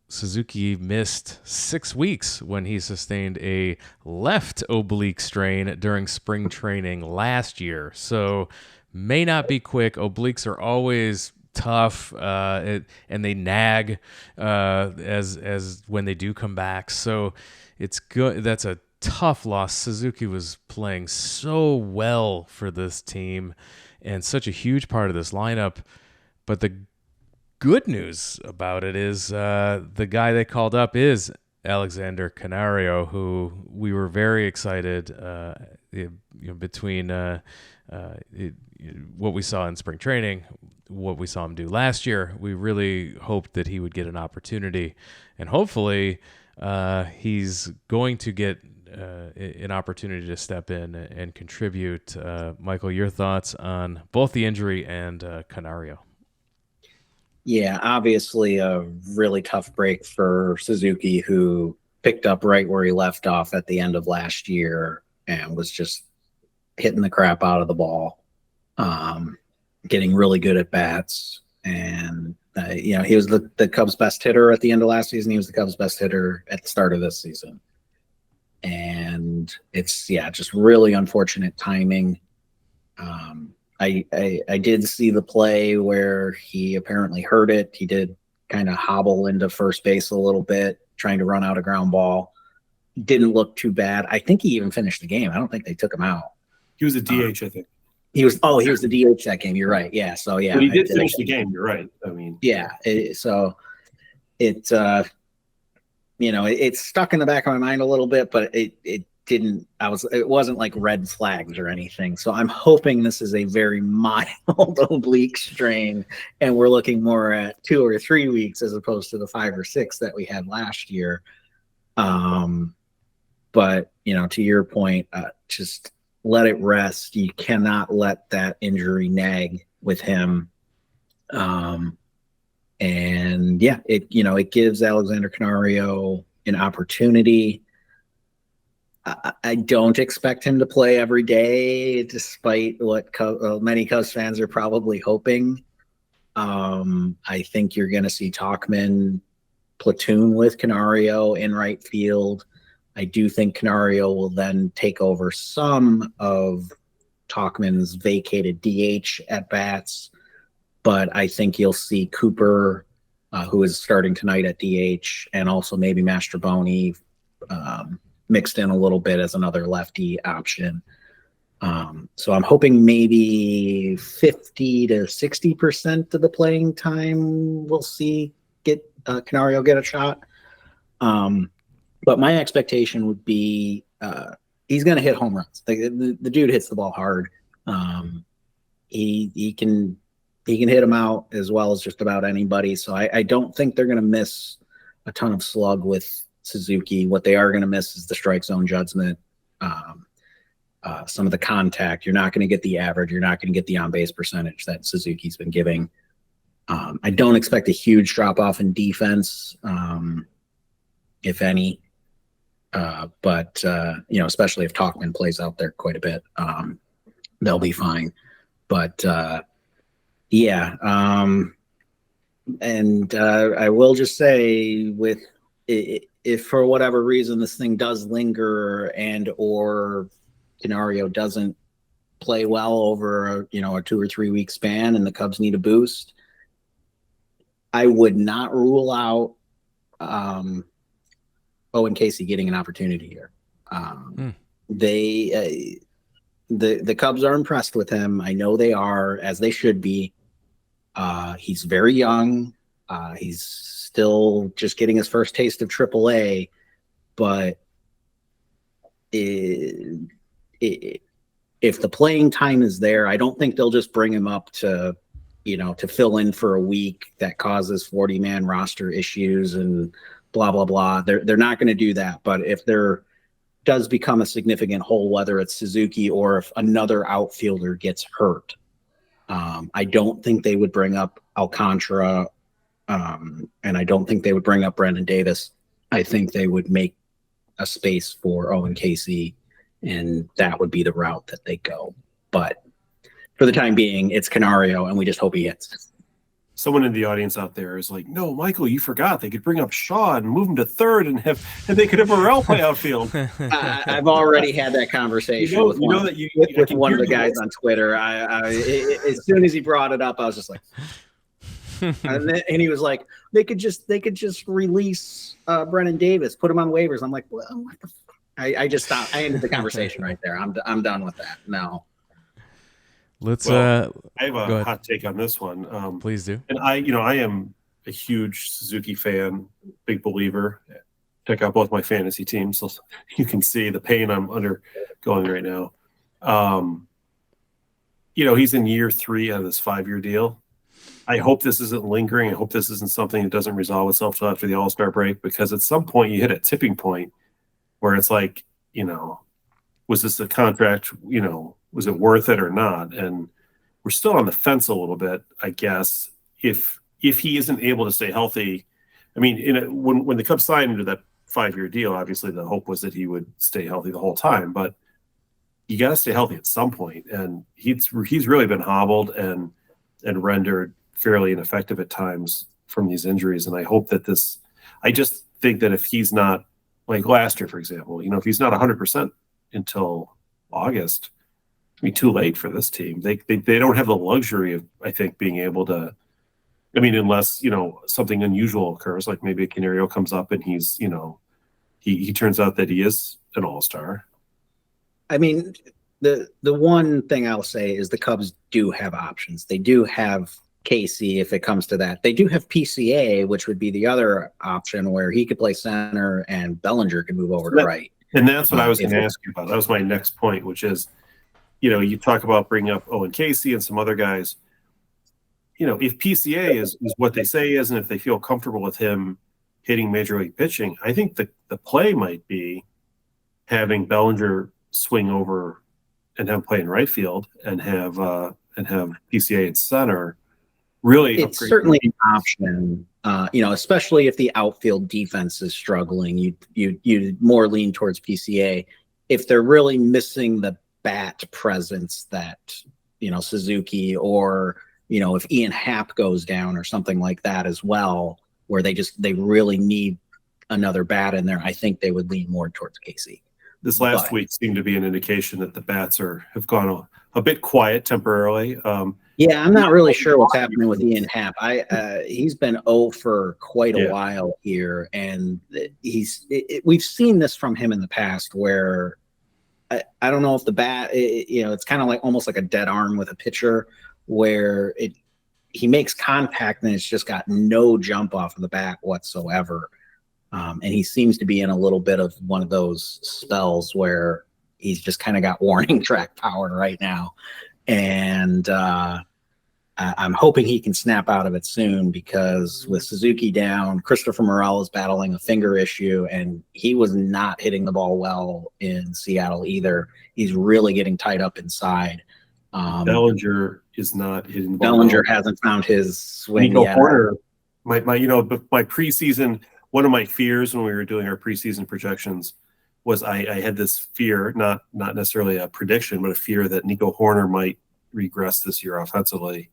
Suzuki missed 6 weeks when he sustained a left oblique strain during spring training last year. So may not be quick. Obliques are always tough, and they nag as when they do come back. So it's good. That's a tough loss. Suzuki was playing so well for this team and such a huge part of this lineup. But the good news about it is the guy they called up is Alexander Canario, who we were very excited between what we saw in spring training, what we saw him do last year. We really hoped that he would get an opportunity, and hopefully he's going to get an opportunity to step in and contribute. Michael, your thoughts on both the injury and Canario? Yeah, obviously a really tough break for Suzuki, who picked up right where he left off at the end of last year and was just hitting the crap out of the ball, getting really good at bats. And, he was the Cubs' best hitter at the end of last season. He was the Cubs' best hitter at the start of this season. And and it's just really unfortunate timing. I did see the play where he apparently hurt it. He did kind of hobble into first base a little bit, trying to run out a ground ball. Didn't look too bad. I think he even finished the game. I don't think they took him out. He was a DH, I think. He was the DH that game. You're right. Yeah. So yeah, but he did finish the game. You're right. I mean, yeah. It's stuck in the back of my mind a little bit, but it wasn't like red flags or anything. So I'm hoping this is a very mild oblique strain, and we're looking more at 2 or 3 weeks as opposed to the 5 or 6 that we had last year. But to your point, just let it rest. You cannot let that injury nag with him. And yeah, it gives Alexander Canario an opportunity. I don't expect him to play every day, despite what many Cubs fans are probably hoping. I think you're going to see Tauchman platoon with Canario in right field. I do think Canario will then take over some of Tauchman's vacated DH at bats, but I think you'll see Cooper, who is starting tonight at DH, and also maybe Mastroboni mixed in a little bit as another lefty option. So I'm hoping maybe 50 to 60% of the playing time we'll see Canario get a shot. But my expectation would be he's going to hit home runs. The dude hits the ball hard. He can hit them out as well as just about anybody. So I don't think they're going to miss a ton of slug with Suzuki. What they are going to miss is the strike zone judgment, some of the contact. You're not going to get the average. You're not going to get the on-base percentage that Suzuki's been giving. I don't expect a huge drop-off in defense, if any. But especially if Tauchman plays out there quite a bit, they'll be fine. But and I will just say, if for whatever reason this thing does linger and or Canario doesn't play well over a 2 or 3 week span and the Cubs need a boost, I would not rule out Owen Casey getting an opportunity here. The Cubs are impressed with him. I know they are, as they should be. He's very young. He's still just getting his first taste of AAA, but if the playing time is there, I don't think they'll just bring him up to fill in for a week that causes 40-man roster issues and blah, blah, blah. They're not going to do that. But if there does become a significant hole, whether it's Suzuki or if another outfielder gets hurt, I don't think they would bring up Alcantara, and I don't think they would bring up Brendan Davis. I think they would make a space for Owen Casey, and that would be the route that they go. But for the time being, it's Canario, and we just hope he hits. Someone in the audience out there is like, "No, Michael, you forgot. They could bring up Shaw and move him to third, and they could have Morel play outfield." I've already had that conversation with one of the guys on Twitter. As soon as he brought it up, I was just like, and he was like, "They could just release Brennan Davis, put him on waivers." I'm like, "Well, what the?" I just stopped. I ended the conversation right there. I'm done with that. No. Let's. I have a hot take on this one. Please do. And I am a huge Suzuki fan, big believer. Check out both my fantasy teams, so you can see the pain I'm undergoing right now. He's in year 3 of this 5-year deal. I hope this isn't lingering. I hope this isn't something that doesn't resolve itself till after the All-Star break, because at some point you hit a tipping point where it's like, was this a contract? Was it worth it or not? And we're still on the fence a little bit, I guess. If he isn't able to stay healthy, I mean, when the Cubs signed into that 5-year deal, obviously the hope was that he would stay healthy the whole time. But you got to stay healthy at some point, and he's really been hobbled and rendered fairly ineffective at times from these injuries. And I hope that I just think that if he's not like last year, for example. If he's not 100% until August, it'll be too late for this team. They don't have the luxury of, I think, being able to. I mean, unless something unusual occurs, like maybe a Canario comes up and he's he turns out that he is an all-star. I mean, the one thing I'll say is the Cubs do have options. They do have Casey if it comes to that. They do have PCA, which would be the other option where he could play center and Bellinger could move over to right. And that's what I was going to ask you about. That was my next point, which is, you talk about bringing up Owen Casey and some other guys. If PCA is what they say is, and if they feel comfortable with him hitting major league pitching, I think the play might be having Bellinger swing over and have him play in right field and have PCA in center. Really, it's certainly an option. Especially if the outfield defense is struggling, you more lean towards PCA. If they're really missing the bat presence that Suzuki, or if Ian Happ goes down or something like that as well, where they really need another bat in there, I think they would lean more towards Casey. This last week seemed to be an indication that the bats have gone a bit quiet temporarily. Yeah, I'm not really sure what's happening with Ian Happ. He's been 0 for quite a while here, and we've seen this from him in the past where I don't know if the bat, it's kind of like almost like a dead arm with a pitcher where he makes contact and it's just got no jump off of the bat whatsoever. And he seems to be in a little bit of one of those spells where he's just kind of got warning track power right now. And I'm hoping he can snap out of it soon, because with Suzuki down, Christopher Morel is battling a finger issue, and he was not hitting the ball well in Seattle either. He's really getting tied up inside. Bellinger is not hitting the ball. Bellinger hasn't found his swing Nico yet. Horner, my preseason, one of my fears when we were doing our preseason projections was I had this fear, not necessarily a prediction, but a fear that Nico Horner might regress this year offensively.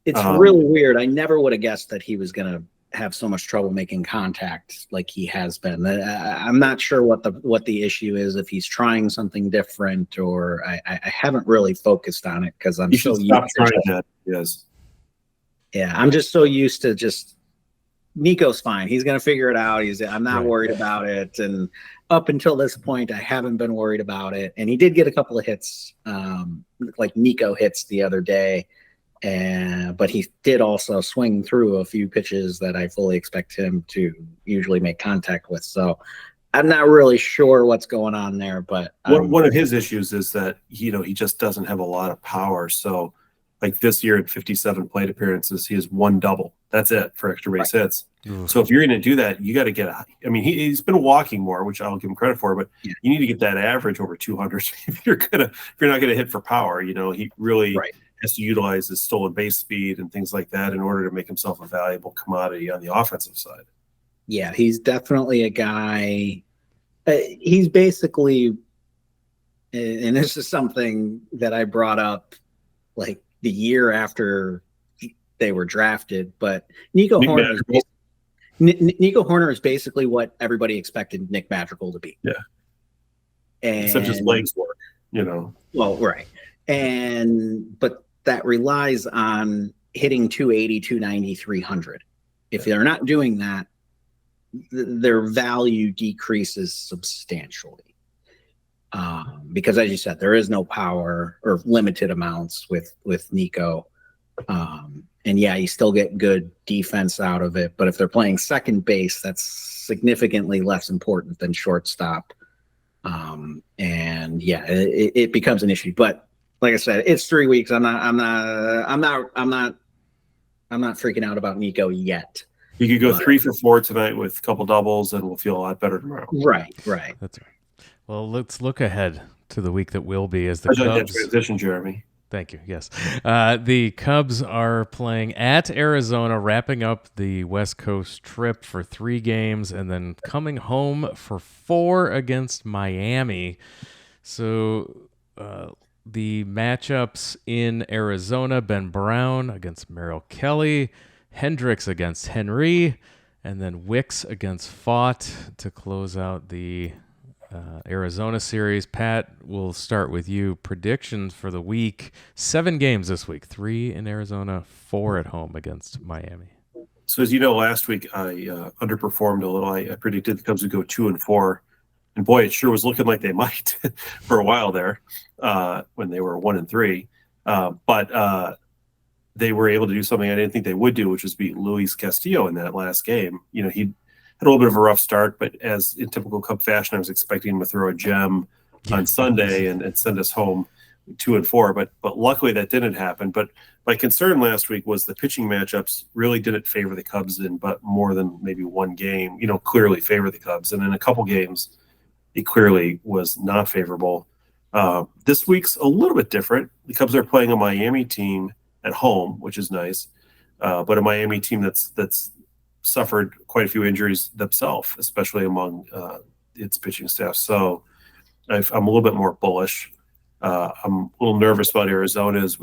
It's really weird. I never would have guessed that he was going to have so much trouble making contact like he has been. I'm not sure what the issue is, if he's trying something different, or I haven't really focused on it because I'm so used to that. Yes. Yeah, I'm just so used to just Nico's fine. He's going to figure it out. I'm not worried about it. And up until this point, I haven't been worried about it. And he did get a couple of hits, like Nico hits the other day. But he did also swing through a few pitches that I fully expect him to usually make contact with. So I'm not really sure what's going on there. But one of his issues is that he just doesn't have a lot of power. So like this year at 57 plate appearances, he has 1 double. That's it for extra base hits. So if you're going to do that, you got to get – I mean, he's been walking more, which I'll give him credit for, but you need to get that average over 200 if you're not going to hit for power. He really has to utilize his stolen base speed and things like that in order to make himself a valuable commodity on the offensive side. Yeah, he's definitely a guy he's basically – and this is something that I brought up like the year after they were drafted, but Nico Horner is basically what everybody expected Nick Madrigal to be. Yeah. And except his legs work, Well, right. But that relies on hitting 280, 290, 300. If they're not doing that, their value decreases substantially. Because as you said, there is no power or limited amounts with Nico. And yeah, you still get good defense out of it. But if they're playing second base, that's significantly less important than shortstop. And yeah, it becomes an issue. But like I said, it's 3 weeks. I'm not freaking out about Nico yet. You could go 3 for 4 tonight with a couple doubles, and we'll feel a lot better tomorrow. Right. That's right. Well, let's look ahead to the week that will be as the Cubs. That transition, Jeremy. Thank you. Yes. The Cubs are playing at Arizona, wrapping up the West Coast trip for 3 games, and then coming home for 4 against Miami. So the matchups in Arizona: Ben Brown against Merrill Kelly, Hendricks against Henry, and then Wicks against Fought to close out the Arizona series. Pat, we'll start with you. Predictions for the week. 7 games this week. 3 in Arizona, 4 at home against Miami. So as you know, last week I underperformed a little. I predicted the Cubs would go 2-4, and boy, it sure was looking like they might for a while there when they were 1-3. But they were able to do something I didn't think they would do, which was beat Luis Castillo in that last game. You know, he had a little bit of a rough start, but as in typical Cub fashion, I was expecting him to throw a gem on Sunday and send us home 2-4. But luckily that didn't happen. But my concern last week was the pitching matchups really didn't favor the Cubs in but more than maybe one game, you know, clearly favor the Cubs. And in a couple games, it clearly was not favorable. This week's a little bit different. The Cubs are playing a Miami team at home, which is nice, but a Miami team that's suffered quite a few injuries themselves, especially among its pitching staff. So I'm a little bit more bullish. I'm a little nervous about Arizona as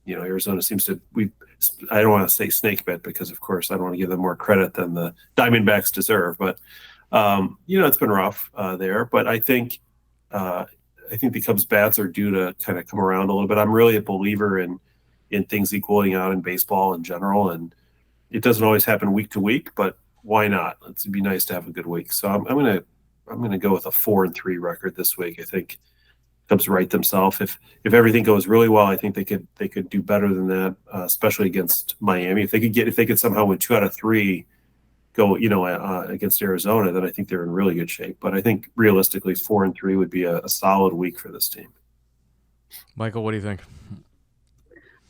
Arizona seems to, I don't want to say snake bit because of course I don't want to give them more credit than the Diamondbacks deserve, but it's been rough there, but I think the Cubs bats are due to kind of come around a little bit. I'm really a believer in things equaling out in baseball in general, and it doesn't always happen week to week, but why not? It'd be nice to have a good week. So I'm gonna go with a 4-3 record this week. I think Cubs right themselves. If everything goes really well, I think they could do better than that, especially against Miami. If they could somehow win 2 out of 3, go against Arizona, then I think they're in really good shape. But I think realistically 4-3 would be a solid week for this team. Michael, what do you think?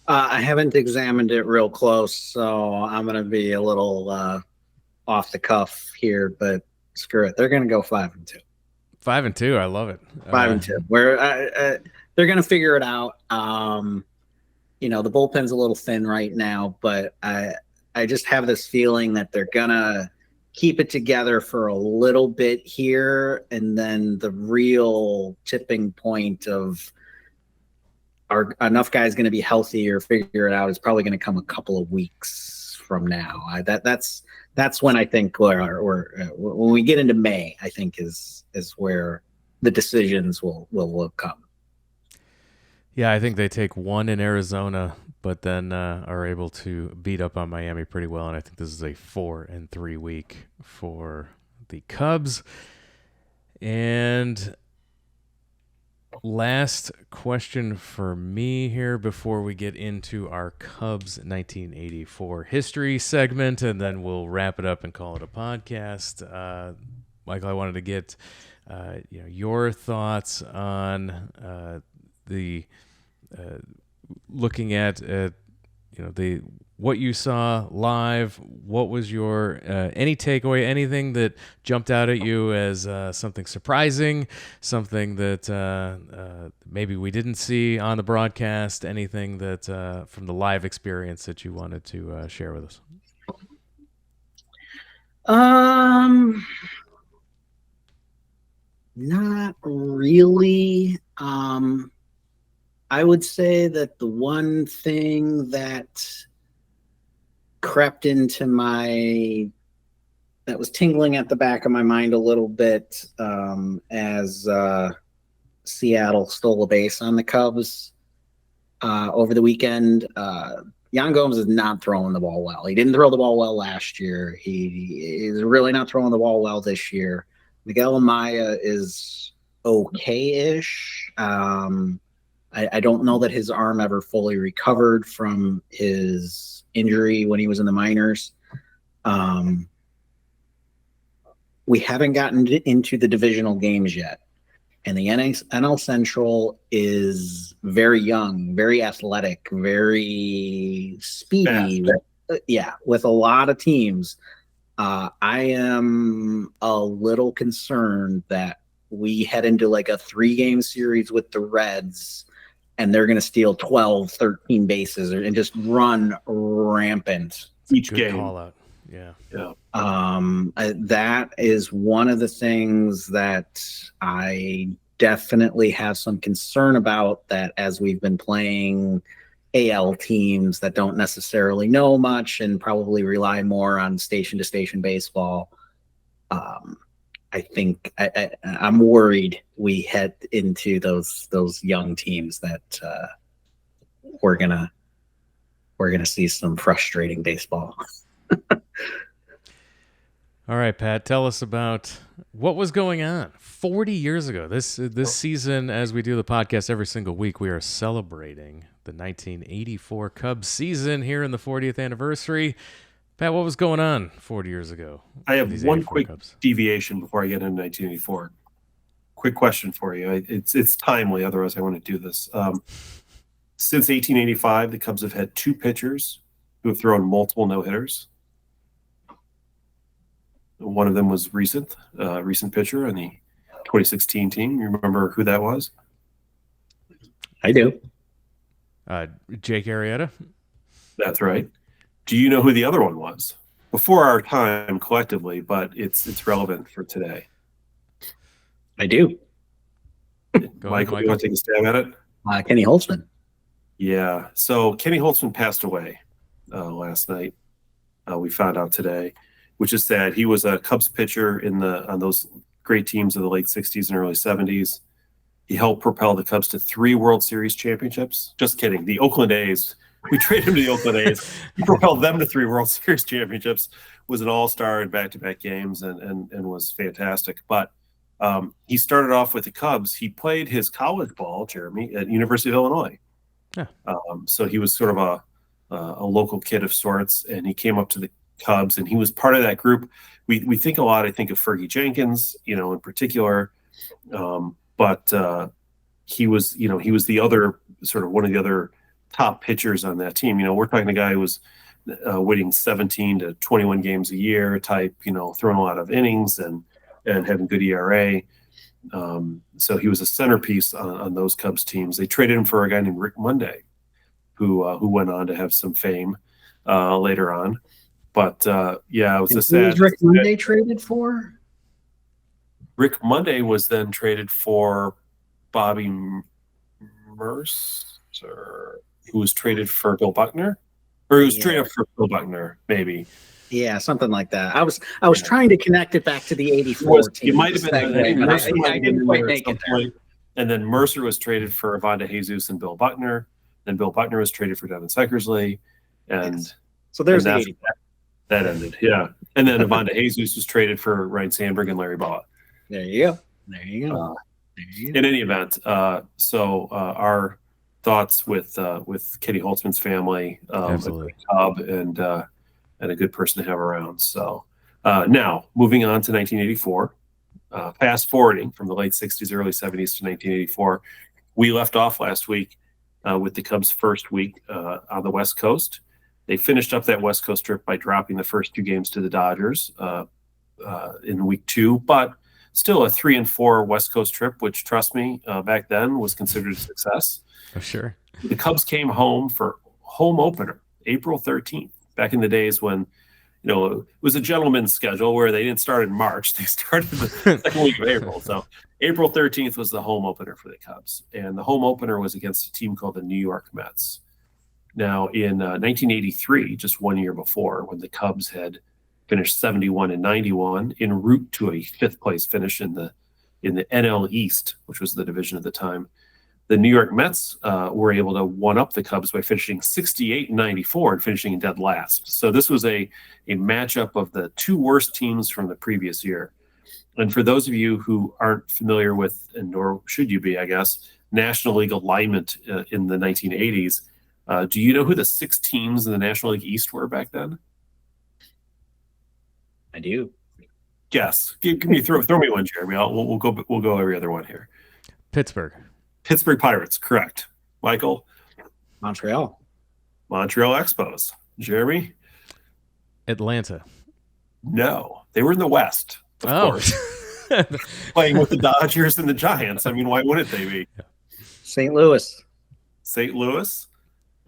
I haven't examined it real close, so I'm going to be a little off the cuff here, but screw it. They're going to go 5-2. 5-2. I love it. 5-2. Where they're going to figure it out. The bullpen's a little thin right now, but I just have this feeling that they're going to keep it together for a little bit here, and then the real tipping point of are enough guys going to be healthy or figure it out is probably going to come a couple of weeks from now. That's when I think when we get into May, I think is where the decisions will come. Yeah, I think they take 1 in Arizona, but then are able to beat up on Miami pretty well, and I think this is a 4-3 week for the Cubs. And last question for me here before we get into our Cubs 1984 history segment, and then we'll wrap it up and call it a podcast. Michael, I wanted to get your thoughts on the looking at the what you saw live. What was your any takeaway, anything that jumped out at you as something surprising, something that maybe we didn't see on the broadcast, anything that from the live experience that you wanted to share with us? Not really. I would say that the one thing that crept into that was tingling at the back of my mind a little bit as Seattle stole a base on the Cubs over the weekend. Yan Gomes is not throwing the ball well. He didn't throw the ball well last year. He is really not throwing the ball well this year. Miguel Amaya is okay-ish. I don't know that his arm ever fully recovered from his injury when he was in the minors. We haven't gotten into the divisional games yet. And the NL Central is very young, very athletic, very speedy. With a lot of teams. I am a little concerned that we head into like a 3-game series with the Reds and they're going to steal 12, 13 bases and just run rampant each Good game. Call out. Yeah. That is one of the things that I definitely have some concern about, that as we've been playing AL teams that don't necessarily know much and probably rely more on station-to-station baseball. I think I'm worried we head into those young teams that we're gonna see some frustrating baseball. All right, Pat, tell us about what was going on 40 years ago. This season, as we do the podcast every single week, we are celebrating the 1984 Cubs season here in the 40th anniversary. Pat, what was going on 40 years ago? I have one quick deviation before I get into 1984. Quick question for you. It's timely, otherwise I wouldn't do this. Since 1885, the Cubs have had 2 pitchers who have thrown multiple no-hitters. One of them was recent pitcher on the 2016 team. You remember who that was? I do. Jake Arrieta. That's right. Do you know who the other one was? Before our time collectively, but it's relevant for today. I do. Michael, you want to take a stab at it? Kenny Holtzman. Yeah. So Kenny Holtzman passed away last night. We found out today, which is sad. He was a Cubs pitcher on those great teams of the late 60s and early 70s. He helped propel the Cubs to 3 World Series championships. Just kidding. The Oakland A's. We traded him to the Oakland A's. He propelled them to 3 World Series championships, was an all-star in back-to-back games, and was fantastic. But he started off with the Cubs. He played his college ball, Jeremy, at University of Illinois. Yeah. So he was sort of a local kid of sorts, and he came up to the Cubs, and he was part of that group. We think a lot, I think, of Fergie Jenkins, in particular, but he was the other sort of one of the other top pitchers on that team. We're talking a guy who was winning 17 to 21 games a year type, throwing a lot of innings and having good ERA. So he was a centerpiece on those Cubs teams. They traded him for a guy named Rick Monday, who went on to have some fame later on. But it was a sad. Who was Rick Monday traded for? Rick Monday was then traded for Bobby Mercer, who was traded for Bill Buckner, or he was traded up for Bill Buckner, maybe. Yeah, something like that. I was trying to connect it back to the '84 team. You might have been. I didn't quite make it there. And then Mercer was traded for Avonda Jesus and Bill Buckner. Then Bill Buckner was traded for Devin Seckersley, and yes. So there's the '84. That ended, yeah. And then Avonda Jesus was traded for Ryan Sandberg and Larry Baugh. There you go. In any event, so our thoughts with Kenny Holtzman's family, Absolutely. A Cub, and a good person to have around. So now moving on to 1984, fast forwarding from the late 60s, early 70s to 1984, we left off last week with the Cubs' first week on the West Coast. They finished up that West Coast trip by dropping the first 2 games to the Dodgers in week 2, but still a 3-4 West Coast trip, which, trust me, back then was considered a success. Oh, sure. The Cubs came home for home opener, April 13th, back in the days when, it was a gentleman's schedule where they didn't start in March. They started the second week of April. So April 13th was the home opener for the Cubs. And the home opener was against a team called the New York Mets. Now, in 1983, just 1 year before, when the Cubs had finished 71 and 91 en route to a 5th place finish in the NL East, which was the division at the time, the New York Mets were able to one up the Cubs by finishing 68 and 94 and finishing in dead last. So this was a matchup of the 2 worst teams from the previous year. And for those of you who aren't familiar with, and nor should you be, I guess, National League alignment in the 1980s, do you know who the 6 teams in the National League East were back then? I do. Yes. Give me throw me one, Jeremy. We'll go every other one here. Pittsburgh Pirates, correct. Michael? Montreal Expos. Jeremy? Atlanta. No. They were in the West, of course. Playing with the Dodgers and the Giants. I mean, why wouldn't they be? St. Louis.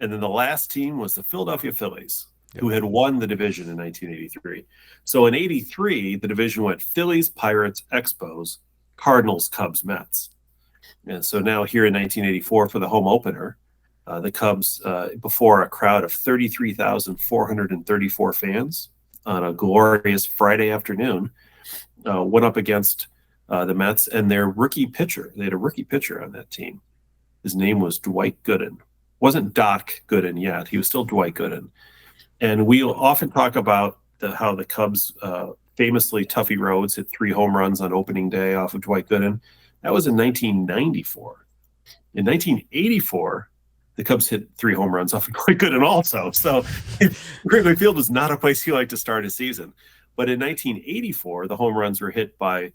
And then the last team was the Philadelphia Phillies, who had won the division in 1983. So in 83, the division went Phillies, Pirates, Expos, Cardinals, Cubs, Mets. And so now here in 1984 for the home opener, The Cubs, before a crowd of 33,434 fans on a glorious Friday afternoon, went up against the Mets and their rookie pitcher. They had a rookie pitcher on that team. His name was Dwight Gooden. Wasn't Doc Gooden yet. He was still Dwight Gooden. And we'll often talk about how the Cubs, famously Tuffy Rhodes, hit 3 home runs on opening day off of Dwight Gooden. That was in 1994. In 1984, the Cubs hit 3 home runs off of Dwight Gooden also. So Wrigley Field was not a place he liked to start his season. But in 1984, the home runs were hit by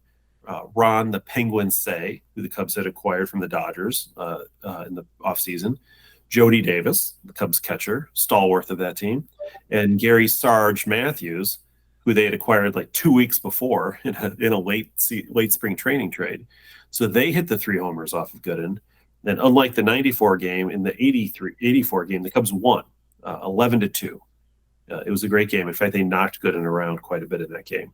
Ron the Penguin Say, who the Cubs had acquired from the Dodgers in the offseason, Jody Davis, the Cubs catcher, stalwart of that team, and Gary Sarge Matthews, who they had acquired like 2 weeks before in a late spring training trade. So they hit the 3 homers off of Gooden. And unlike the 94 game, in the 84 game, the Cubs won 11-2. It was a great game. In fact, they knocked Gooden around quite a bit in that game.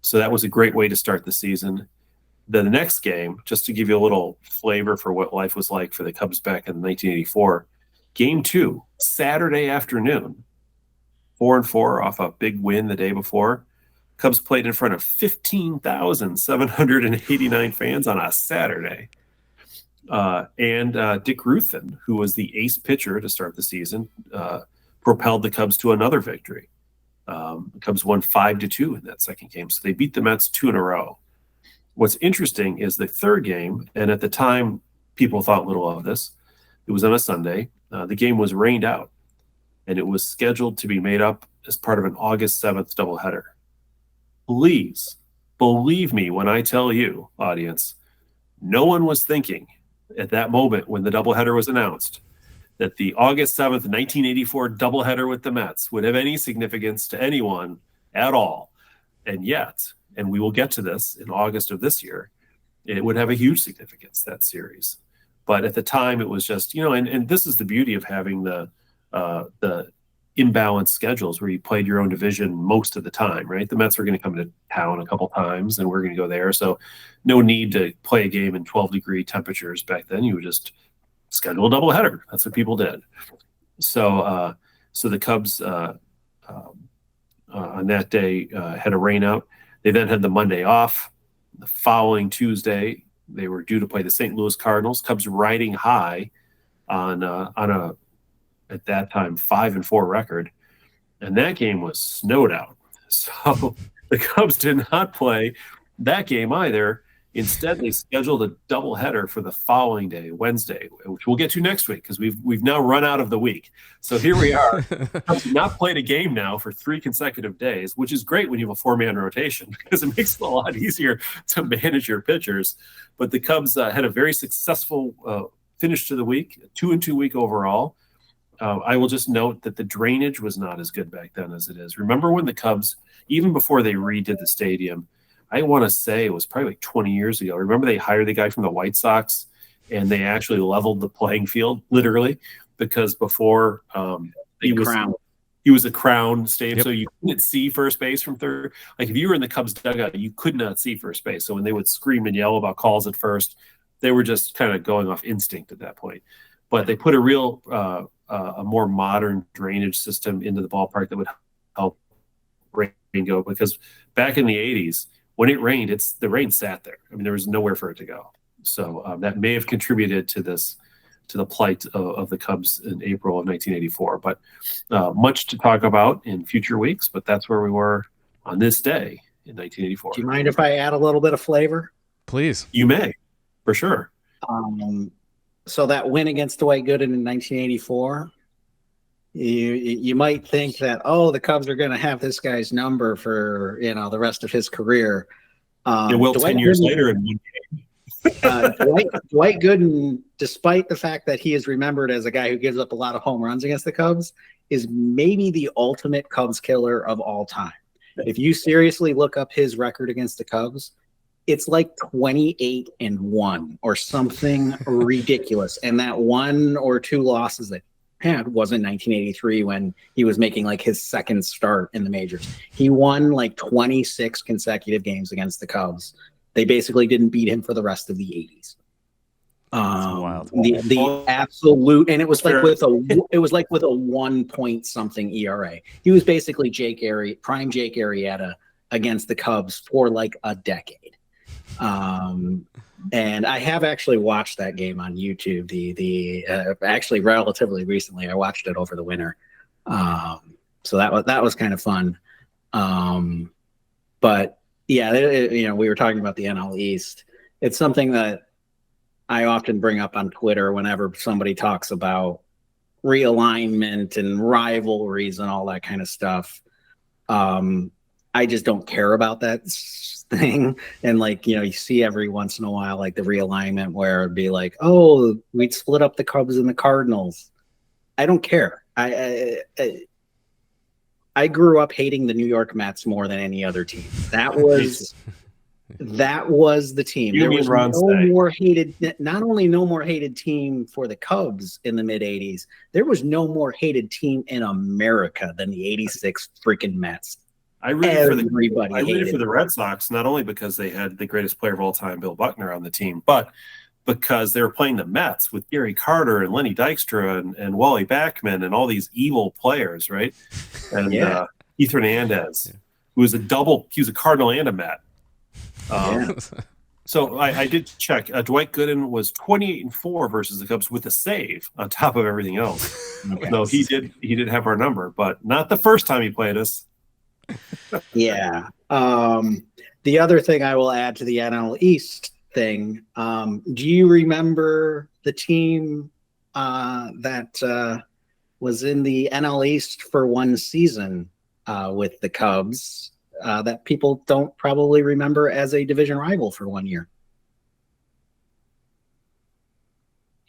So that was a great way to start the season. The next game, just to give you a little flavor for what life was like for the Cubs back in 1984, Game 2, Saturday afternoon, 4-4 off a big win the day before. Cubs played in front of 15,789 fans on a Saturday. And Dick Ruthin, who was the ace pitcher to start the season, propelled the Cubs to another victory. The Cubs won 5-2 in that second game, so they beat the Mets 2 in a row. What's interesting is the third game, and at the time people thought little of this, it was on a Sunday. The game was rained out, and it was scheduled to be made up as part of an August 7th doubleheader. Please believe me when I tell you, audience, no one was thinking at that moment when the doubleheader was announced that the August 7th, 1984 doubleheader with the Mets would have any significance to anyone at all. And yet, and we will get to this in August of this year, it would have a huge significance, that series. But at the time, it was just, and this is the beauty of having the imbalanced schedules where you played your own division most of the time, right? The Mets were going to come to town a couple times, and we're going to go there. So no need to play a game in 12-degree temperatures back then. You would just schedule a doubleheader. That's what people did. So the Cubs on that day had a rain out. They then had the Monday off. The following Tuesday, they were due to play the St. Louis Cardinals. Cubs riding high on a at that time 5-4 record, and that game was snowed out. So the Cubs did not play that game either. Instead, they scheduled a doubleheader for the following day, Wednesday, which we'll get to next week because we've now run out of the week. So here we are. Cubs have not played a game now for 3 consecutive days, which is great when you have a 4-man rotation because it makes it a lot easier to manage your pitchers. But the Cubs had a very successful finish to the week, a 2-2 week overall. I will just note that the drainage was not as good back then as it is. Remember when the Cubs, even before they redid the stadium, I want to say it was probably like 20 years ago. Remember they hired the guy from the White Sox and they actually leveled the playing field, literally, because before he was a crown stadium, yep. So you couldn't see first base from third. Like if you were in the Cubs dugout, you could not see first base. So when they would scream and yell about calls at first, they were just kind of going off instinct at that point. But they put a real a more modern drainage system into the ballpark that would help rain go, because back in the 80s, when it rained, the rain sat there. I mean, there was nowhere for it to go. So that may have contributed to the plight of the Cubs in April of 1984. But much to talk about in future weeks, but that's where we were on this day in 1984. Do you mind if I add a little bit of flavor? Please. You may, for sure. So that win against Dwight Gooden in 1984, you might think that, the Cubs are going to have this guy's number for the rest of his career. It will 10 years later in one game. Dwight Gooden, despite the fact that he is remembered as a guy who gives up a lot of home runs against the Cubs, is maybe the ultimate Cubs killer of all time. If you seriously look up his record against the Cubs, it's like 28-1 or something ridiculous. And that 1 or 2 losses that he had was in 1983 when he was making like his second start in the majors. He won like 26 consecutive games against the Cubs. They basically didn't beat him for the rest of the 80s. wild. The absolute, and it was like with a 1 point something ERA. He was basically prime Jake Arrieta against the Cubs for like a decade. And I have actually watched that game on YouTube. Actually relatively recently, I watched it over the winter. So that was kind of fun. But yeah, we were talking about the NL East. It's something that I often bring up on Twitter whenever somebody talks about realignment and rivalries and all that kind of stuff. I just don't care about that thing. And you see every once in a while, like the realignment where it'd be like, oh, we'd split up the Cubs and the Cardinals. I don't care. I grew up hating the New York Mets more than any other team. That was the team. There was not only no more hated team for the Cubs in the mid 80s, there was no more hated team in America than the 86 freaking Mets. I rooted for the Red Sox, not only because they had the greatest player of all time, Bill Buckner, on the team, but because they were playing the Mets with Gary Carter and Lenny Dykstra and Wally Backman and all these evil players, right? And Keith Hernandez, who was he was a Cardinal and a Met. So I did check. Dwight Gooden was 28-4 versus the Cubs with a save on top of everything else. Okay. No, he did have our number, but not the first time he played us. Yeah. The other thing I will add to the NL East thing, do you remember the team that was in the NL East for one season with the Cubs that people don't probably remember as a division rival for 1 year?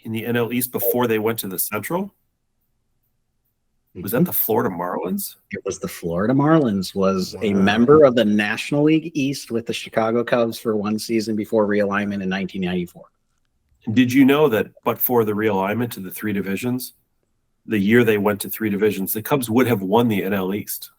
In the NL East before they went to the Central? Was that the Florida Marlins? It was the Florida Marlins, was a member of the National League East with the Chicago Cubs for one season before realignment in 1994. Did you know that but for the realignment to the three divisions, the year they went to three divisions, the Cubs would have won the NL East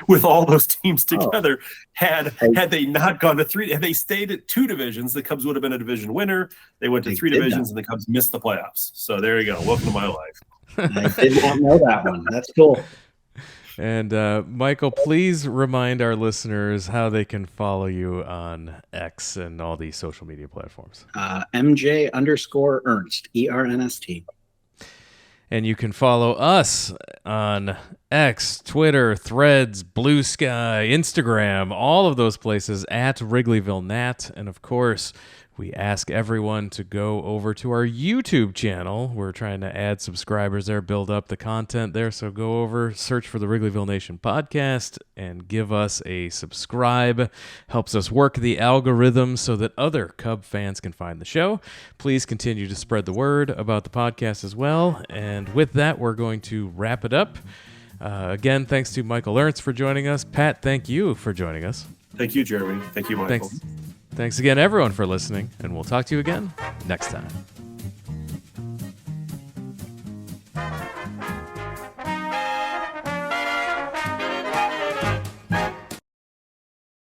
with all those teams together. Had they not gone to three, had they stayed at two divisions, the Cubs would have been a division winner. They went to three divisions and the Cubs missed the playoffs. So there you go. Welcome to my life. I did not know that one. That's cool. And Michael, please remind our listeners how they can follow you on X and all these social media platforms. MJ_Ernst, ERNST. And you can follow us on X, Twitter, Threads, Blue Sky, Instagram, all of those places at Wrigleyville Nat. And of course, we ask everyone to go over to our YouTube channel. We're trying to add subscribers there, build up the content there. So go over, search for the Wrigleyville Nation podcast, and give us a subscribe. Helps us work the algorithm so that other Cub fans can find the show. Please continue to spread the word about the podcast as well. And with that, we're going to wrap it up. Again, thanks to Michael Ernst for joining us. Pat, thank you for joining us. Thank you, Jeremy. Thank you, Michael. Thanks again, everyone, for listening, and we'll talk to you again next time.